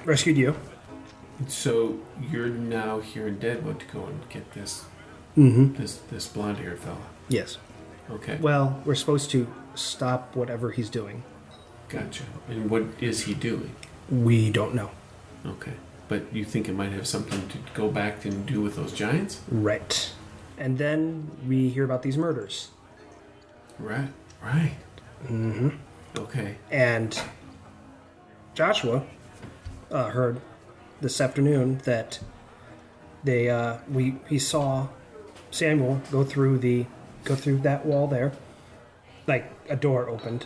rescued you. So you're now here in Deadwood to go and get this this blonde-haired fella. Yes. Okay. Well, we're supposed to stop whatever he's doing. Gotcha. And what is he doing? We don't know. Okay. But you think it might have something to go back and do with those giants? Right. And then we hear about these murders. Right. Okay. And Joshua heard this afternoon that he saw Samuel go through that wall there, like a door opened,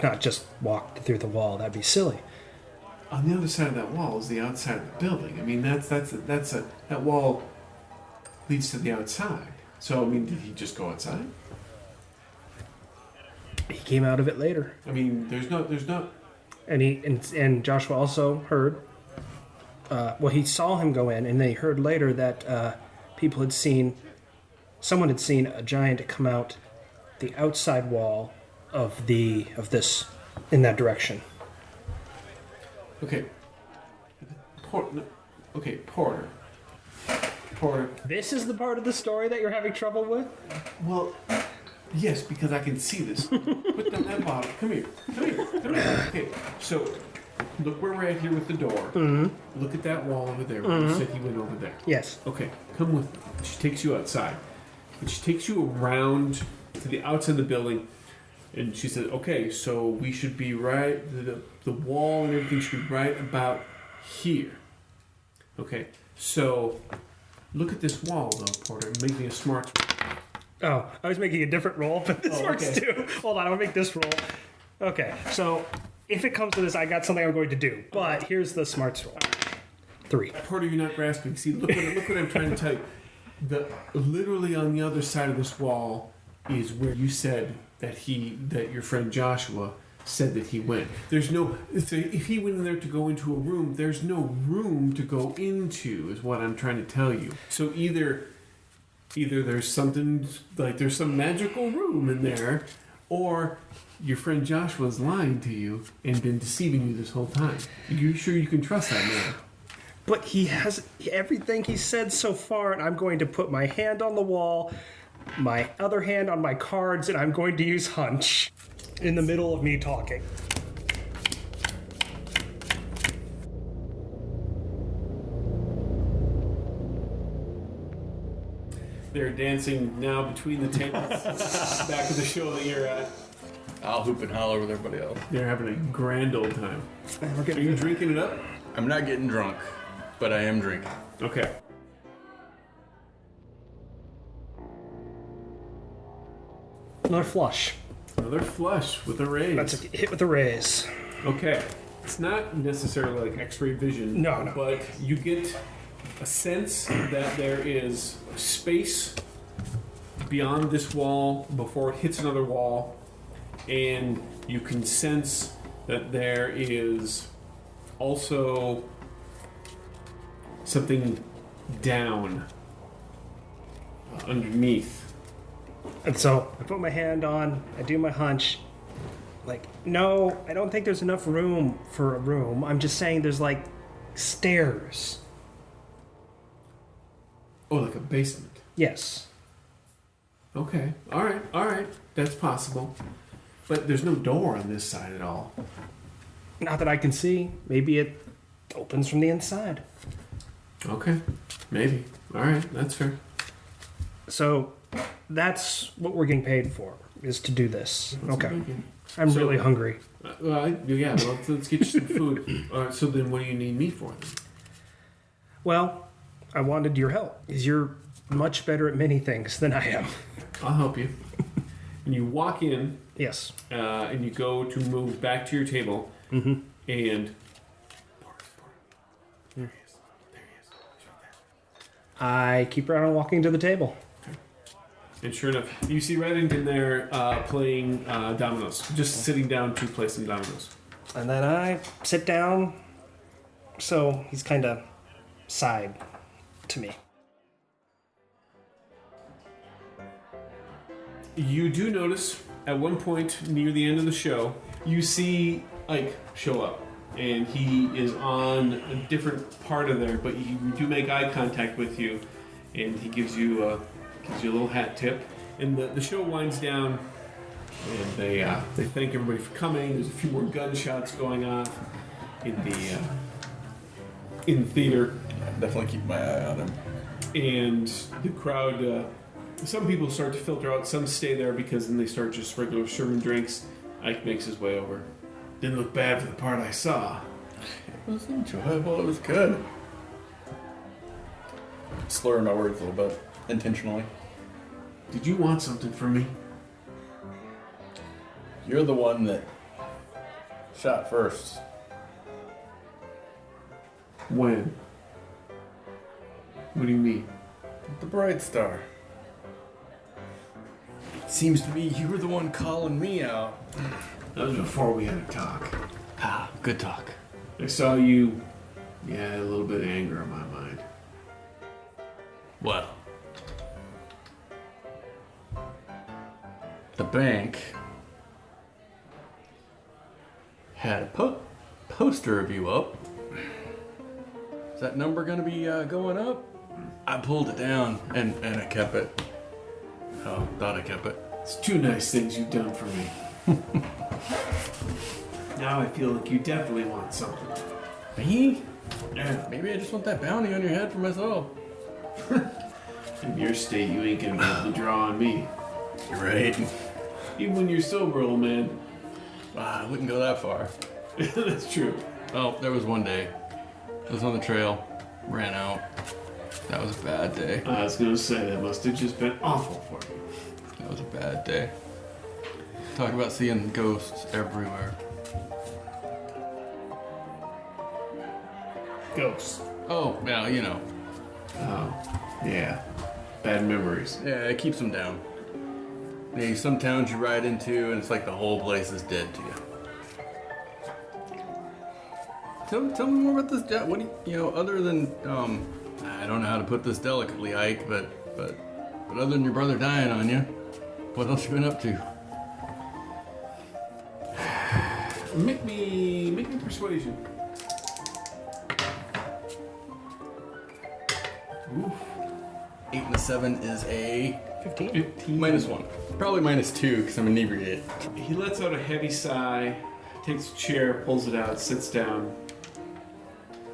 not just walked through the wall. That'd be silly. On the other side of that wall is the outside of the building. I mean, that wall leads to the outside. So I mean, did he just go outside? He came out of it later. I mean, there's not. And Joshua also heard. He saw him go in, and they heard later that someone had seen a giant come out the outside wall of this in that direction. Okay. Porter. This is the part of the story that you're having trouble with? Well, yes, because I can see this. Put down that bottle. Come here. Okay, so look where we're at here with the door. Mm-hmm. Look at that wall over there where you said he went over there. Yes. Okay, come with me. She takes you outside. And she takes you around to the outside of the building. And she said, okay, so we should be right, the wall and everything should be right about here. Okay, so look at this wall, though, Porter. Make me a smart. Oh, I was making a different roll, but this works too. Hold on, I'll make this roll. Okay, so if it comes to this, I got something I'm going to do. But here's the smarts roll. 3. Porter, you're not grasping. See, look what I'm trying to tell you. Literally on the other side of this wall is where you said that your friend Joshua said that he went. There's no. If he went in there to go into a room, there's no room to go into. Is what I'm trying to tell you. So either there's something like there's some magical room in there, or your friend Joshua's lying to you and been deceiving you this whole time. Are you sure you can trust that man? But he has everything he said so far, and I'm going to put my hand on the wall, my other hand on my cards, and I'm going to use hunch in the middle of me talking. They're dancing now between the tables back to the show that you're at. I'll hoop and holler with everybody else. They're having a grand old time. Are you drinking it up? I'm not getting drunk, but I am drinking. Okay. Another flush. Another flush with a raise. That's a hit with a raise. Okay. It's not necessarily like X-ray vision. No. But you get a sense that there is space beyond this wall before it hits another wall, and you can sense that there is also something down underneath. And so I put my hand on, I do my hunch, Like, no, I don't think there's enough room for a room. I'm just saying there's, like, stairs. Oh, like a basement. Yes. Okay. All right. That's possible. But there's no door on this side at all. Not that I can see. Maybe it opens from the inside. Okay. Maybe. All right. That's fair. So that's what we're getting paid for, is to do this. That's okay. okay. I'm So- really hungry. Well, let's get you some food. So then what do you need me for then? Well, I wanted your help, because you're much better at many things than I am. I'll help you. And you walk in, Yes. and you go to move back to your table, Mm-hmm. and... There he is. He's right there. I keep right on walking to the table. And sure enough, you see Reddington there playing dominoes. Just sitting down to play some dominoes. And then I sit down, so he's kind of side to me. You do notice at one point near the end of the show, you see Ike show up. And he is on a different part of there, but you do make eye contact with you. And he gives you a little hat tip. And the show winds down. And they thank everybody for coming. There's a few more gunshots going on in the theater. Definitely keep my eye on him. And the crowd, some people start to filter out, some stay there because then they start just regular serving drinks. Ike makes his way over. Didn't look bad for the part I saw. It was enjoyable. It was good. Slurring my words a little bit, intentionally. Did you want something from me? You're the one that shot first. When? What do you mean? The Bright Star. Seems to me you were the one calling me out. That was before we had a talk. Ah, good talk. I saw you. Yeah, a little bit of anger on my mind. Well, the bank had a poster of you up. Is that number gonna be going up? I pulled it down and I kept it. Oh, thought I kept it. It's two nice things you've done for me. Now I feel like you definitely want something. Me? Yeah. Maybe I just want that bounty on your head for myself. In your state, you ain't gonna be able to draw on me. You're right. Even when you're sober, old man. I wouldn't go that far. That's true. Oh, there was one day. I was on the trail, ran out. That was a bad day. I was gonna say, that must have just been awful for you. That was a bad day. Talk about seeing ghosts everywhere. Ghosts. Oh, yeah, you know. Oh, yeah. Bad memories. Yeah, it keeps them down. Yeah, some towns you ride into and it's like the whole place is dead to you. Tell me more about this. What do you know? Other than I don't know how to put this delicately, Ike, but other than your brother dying on you, what else you been up to? Make me persuasion. Oof. 8 and a 7 is a 15? 15. -1. Probably -2 because I'm inebriated. He lets out a heavy sigh, takes a chair, pulls it out, sits down,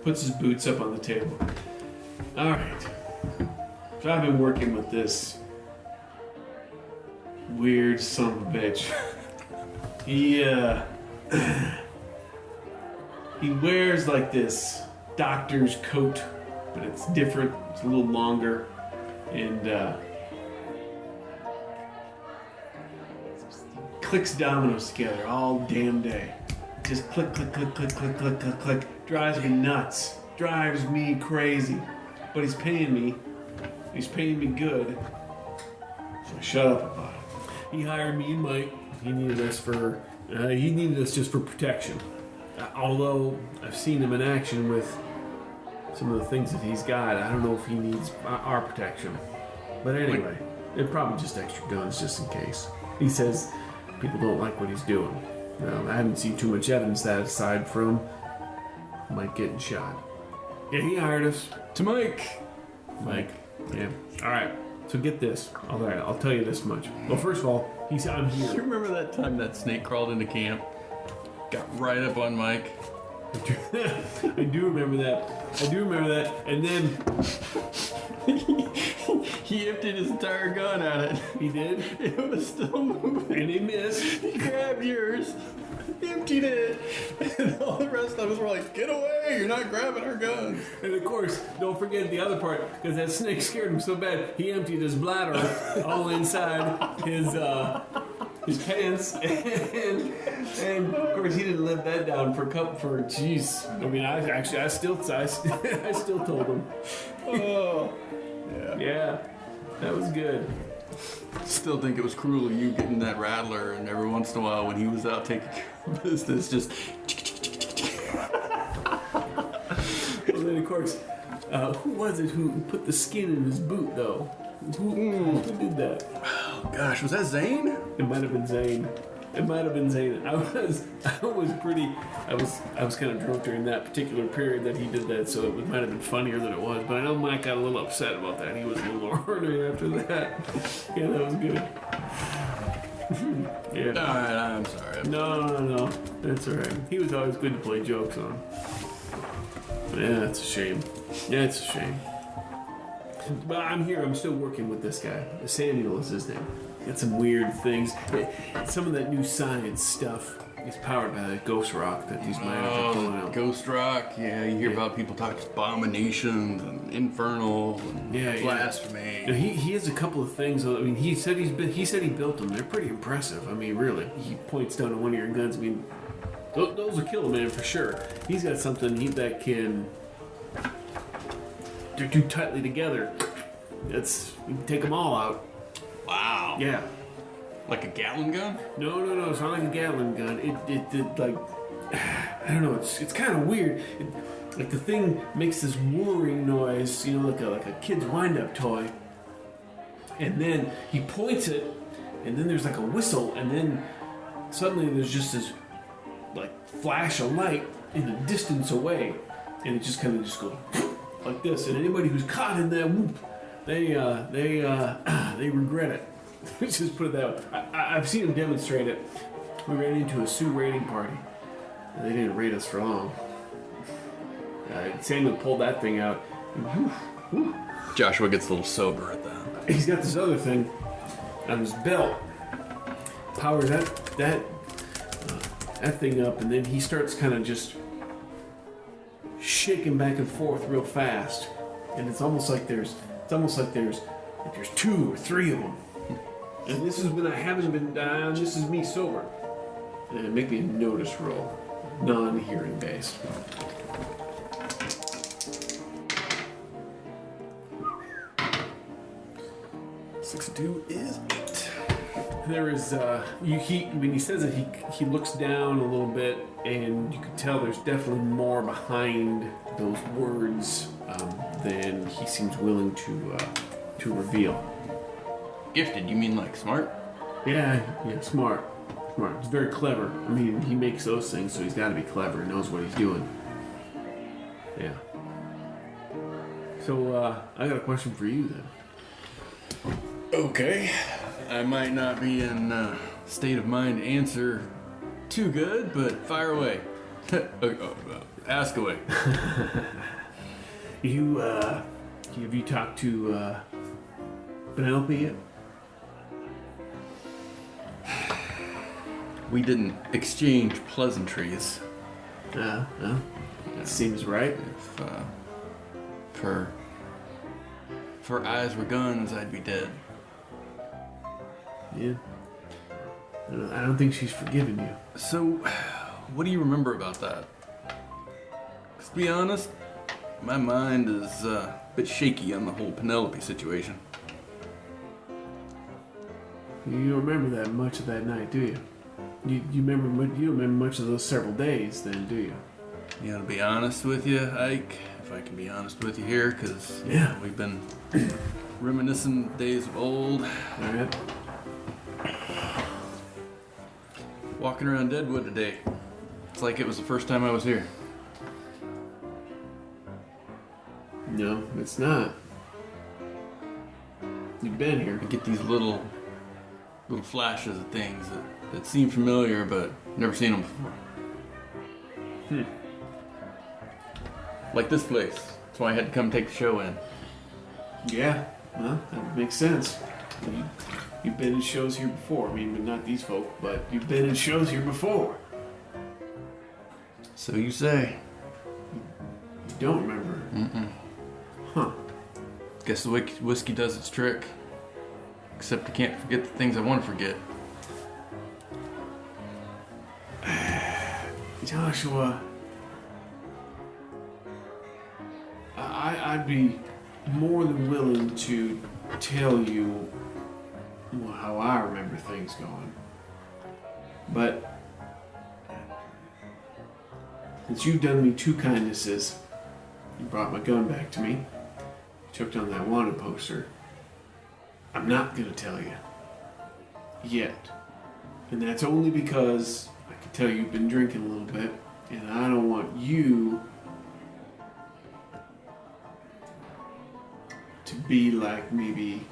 puts his boots up on the table. All right. So I've been working with this weird son of a bitch. He wears like this doctor's coat, but it's different. It's a little longer, and clicks dominoes together all damn day. Just click, click, click, click, click, click, click, click. Drives me nuts. Drives me crazy. But he's paying me. He's paying me good. So I shut up about it. He hired me and Mike. He needed us just for protection. Although I've seen him in action with some of the things that he's got, I don't know if he needs our protection. But anyway, they're probably just extra guns just in case. He says people don't like what he's doing. Well, I haven't seen too much evidence of that aside from Mike getting shot. Yeah, he hired us. To Mike. Mike. Yeah. All right. So get this. All right. I'll tell you this much. Well, first of all, I'm You here. remember that time that snake crawled into camp? Got right up on Mike. I do remember that. And then He emptied his entire gun at it. he did. It was still moving. And he missed. He grabbed yours, emptied it, and all the rest of us were like, "Get away! You're not grabbing our guns." And of course, don't forget the other part, because that snake scared him so bad, he emptied his bladder all inside his pants, and of course he didn't live that down for jeez. I mean, I still told him. Oh, Yeah, that was good. Still think it was cruel of you getting that rattler, and every once in a while when he was out taking care of business, just. And then of course, who was it who put the skin in his boot though? Who did that? Oh gosh, was that Zane? It might have been Zane. I was kind of drunk during that particular period that he did that, so it might have been funnier than it was. But I know Mike got a little upset about that. He was a little ornery after that. Yeah, that was good. Yeah. All right, I'm sorry. No. That's all right. He was always good to play jokes on. Yeah, it's a shame. But I'm here. I'm still working with this guy. Samuel is his name. Got some weird things. Some of that new science stuff is powered by that ghost rock that these miners are pulling out. Ghost rock. Yeah, you hear about people talking abominations and infernal and blasphemy. Yeah, he has a couple of things. I mean, he said he built them. They're pretty impressive. I mean, really. He points down to one of your guns. I mean, those will kill a man for sure. He's got something that can. They're too tightly together. You can take them all out. Wow. Yeah. Like a gallon gun? No. It's not like a Gatling gun. It like I don't know. It's kind of weird. Like the thing makes this whirring noise, like a kid's wind-up toy. And then he points it, and then there's like a whistle, and then suddenly there's just this like flash of light in the distance away, and it just kind of just goes like this. And anybody who's caught in that whoop, they regret it. Let's just put it that way. I've seen them demonstrate it. We ran into a Sioux raiding party, and they didn't raid us for long. Samuel pulled that thing out. Joshua gets a little sober at that. He's got this other thing on his belt. Powers that thing up, and then he starts kind of just shaking back and forth real fast. And it's almost like there's two or three of them. And this is when I haven't been down. This is me sober. And make me a notice roll, non-hearing based. Two is 8. There is when he says it, he looks down a little bit, and you can tell there's definitely more behind those words than he seems willing to reveal. Gifted, you mean like smart? Yeah, smart. He's very clever. I mean, he makes those things, so he's got to be clever and knows what he's doing. Yeah. So I got a question for you then. Okay. I might not be in state of mind to answer too good, but fire away. Ask away. Have you talked to Penelope yet? We didn't exchange pleasantries. No. That seems right. If her eyes were guns, I'd be dead. Yeah. I don't think she's forgiven you. So, what do you remember about that? 'Cause to be honest, my mind is a bit shaky on the whole Penelope situation. You don't remember that much of that night, do you? You don't remember much of those several days, then, do you? You know, to be honest with you, Ike, if I can be honest with you here, because we've been reminiscing days of old. All right. walking around Deadwood today. It's like it was the first time I was here. No, it's not. You've been here. I get these little flashes of things that seem familiar, but never seen them before. Like this place. That's why I had to come take the show in. Yeah, well, that would make sense. You've been in shows here before. I mean, but not these folk, but you've been in shows here before. So you say. You don't remember? Mm-mm. Huh. Guess the whiskey does its trick. Except I can't forget the things I want to forget. Joshua, I'd be more than willing to tell you how I remember things going. But since you've done me two kindnesses, you brought my gun back to me, took down that wanted poster, I'm not going to tell you. Yet. And that's only because I can tell you've been drinking a little bit, and I don't want you to be like maybe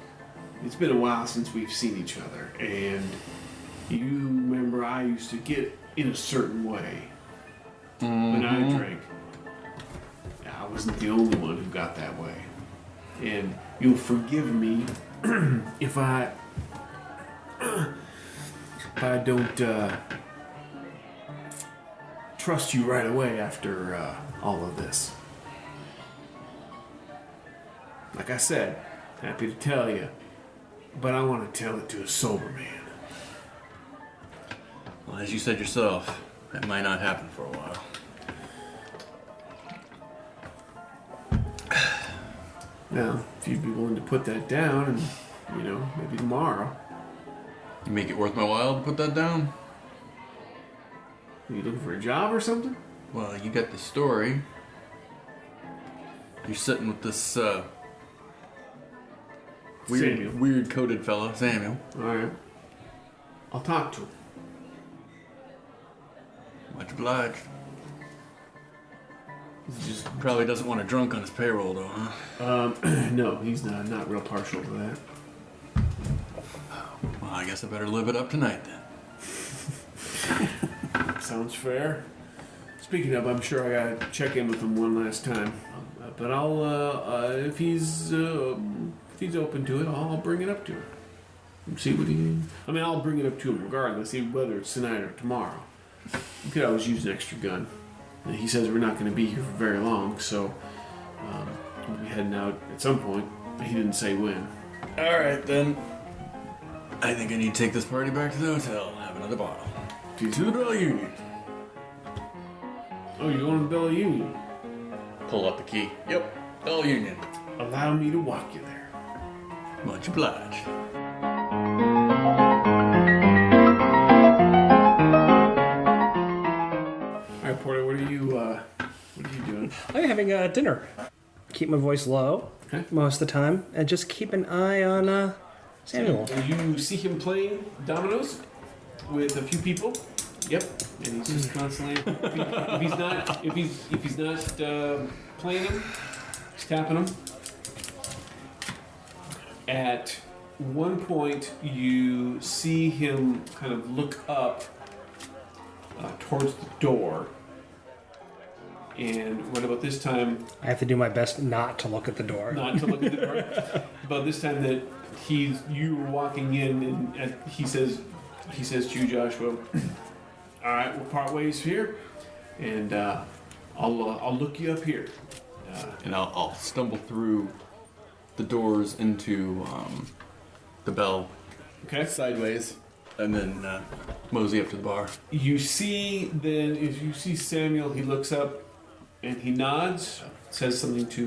it's been a while since we've seen each other, and you remember I used to get in a certain way when I drank. I wasn't the only one who got that way. And you'll forgive me if I don't trust you right away after all of this. Like I said, happy to tell you, but I want to tell it to a sober man. Well, as you said yourself, that might not happen for a while. Now, if you'd be willing to put that down, and maybe tomorrow. You make it worth my while to put that down? Are you looking for a job or something? Well, you got the story. You're sitting with this weird coated fellow, Samuel. Alright. I'll talk to him. Much obliged. He just Probably doesn't want a drunk on his payroll, though, huh? no, he's not real partial to that. Well, I guess I better live it up tonight, then. Sounds fair. Speaking of, I'm sure I gotta check in with him one last time. But I'll, if he's open to it, I'll bring it up to him. And see what I'll bring it up to him regardless, even whether it's tonight or tomorrow. We could always use an extra gun. And he says we're not going to be here for very long, so we'll be heading out at some point. He didn't say when. Alright, then. I think I need to take this party back to the hotel and have another bottle. To the Bell Union. Oh, you're going to the Bell Union? Pull out the key. Yep, Bell Union. Allow me to walk you there. Much obliged. All right, Porter, what are you doing? I'm having dinner. Keep my voice low most of the time, and just keep an eye on Samuel. You see him playing dominoes with a few people. Yep, and he's just constantly. If he's not playing them, he's tapping them. At one point, you see him kind of look up towards the door. And what about this time? I have to do my best not to look at the door. Not to look at the door. About this time that you were walking in, and he says to you, Joshua, "All right, we'll part ways here, and I'll look you up here." And I'll stumble through the doors into the Bell. Okay. Sideways. And then mosey up to the bar. You see then, if you see Samuel, he looks up and he nods, says something to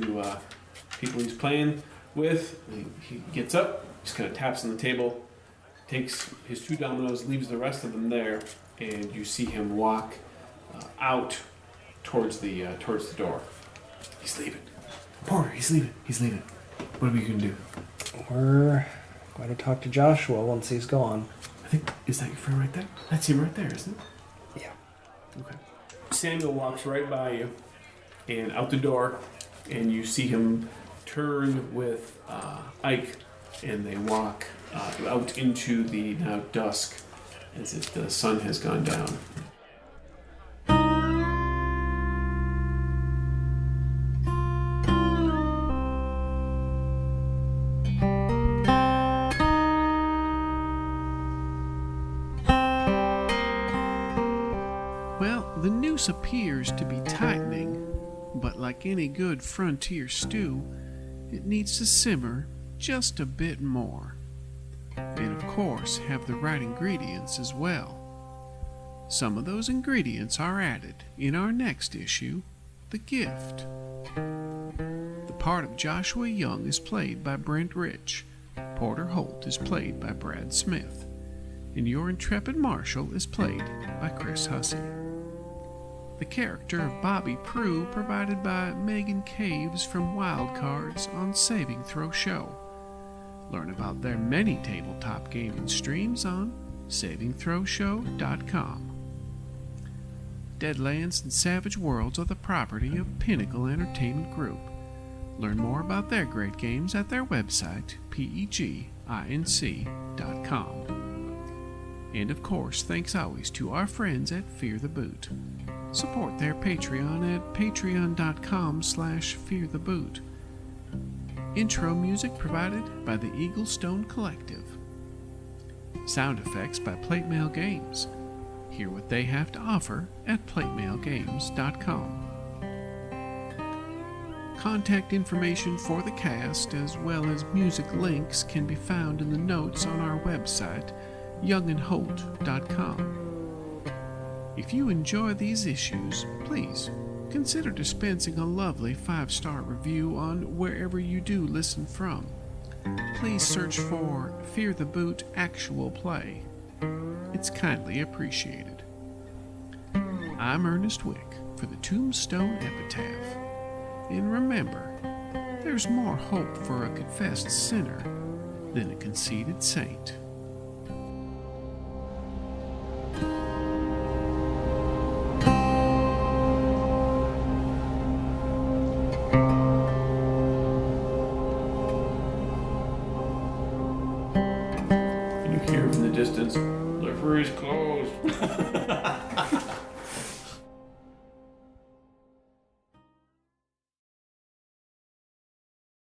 people he's playing with. He gets up, just kind of taps on the table, takes his two dominoes, leaves the rest of them there, and you see him walk out towards the door. He's leaving. Porter, he's leaving. He's leaving. What are we going to do? We're going to talk to Joshua once he's gone. I is that your friend right there? That's him right there, isn't it? Yeah. Okay. Samuel walks right by you and out the door, and you see him turn with Ike, and they walk out into the now dusk as if the sun has gone down. Well, the noose appears to be tightening, but like any good frontier stew, it needs to simmer just a bit more. And of course, have the right ingredients as well. Some of those ingredients are added in our next issue, The Gift. The part of Joshua Young is played by Brent Rich, Porter Holt is played by Brad Smith, and your intrepid marshal is played by Chris Hussey. The character of Bobbie Prue provided by Meghan Caves from Wildcards on Saving Throw Show. Learn about their many tabletop gaming streams on savingthrowshow.com. Deadlands and Savage Worlds are the property of Pinnacle Entertainment Group. Learn more about their great games at their website, peginc.com. And of course, thanks always to our friends at Fear the Boot. Support their Patreon at patreon.com/feartheboot. Intro music provided by the Eaglestone Collective. Sound effects by Plate Mail Games. Hear what they have to offer at platemailgames.com. Contact information for the cast as well as music links can be found in the notes on our website, youngandholt.com. If you enjoy these issues, please consider dispensing a lovely 5-star review on wherever you do listen from. Please search for Fear the Boot Actual Play. It's kindly appreciated. I'm Ernest Wick for the Tombstone Epitaph. And remember, there's more hope for a confessed sinner than a conceited saint. And you hear from the distance, "Livery's closed."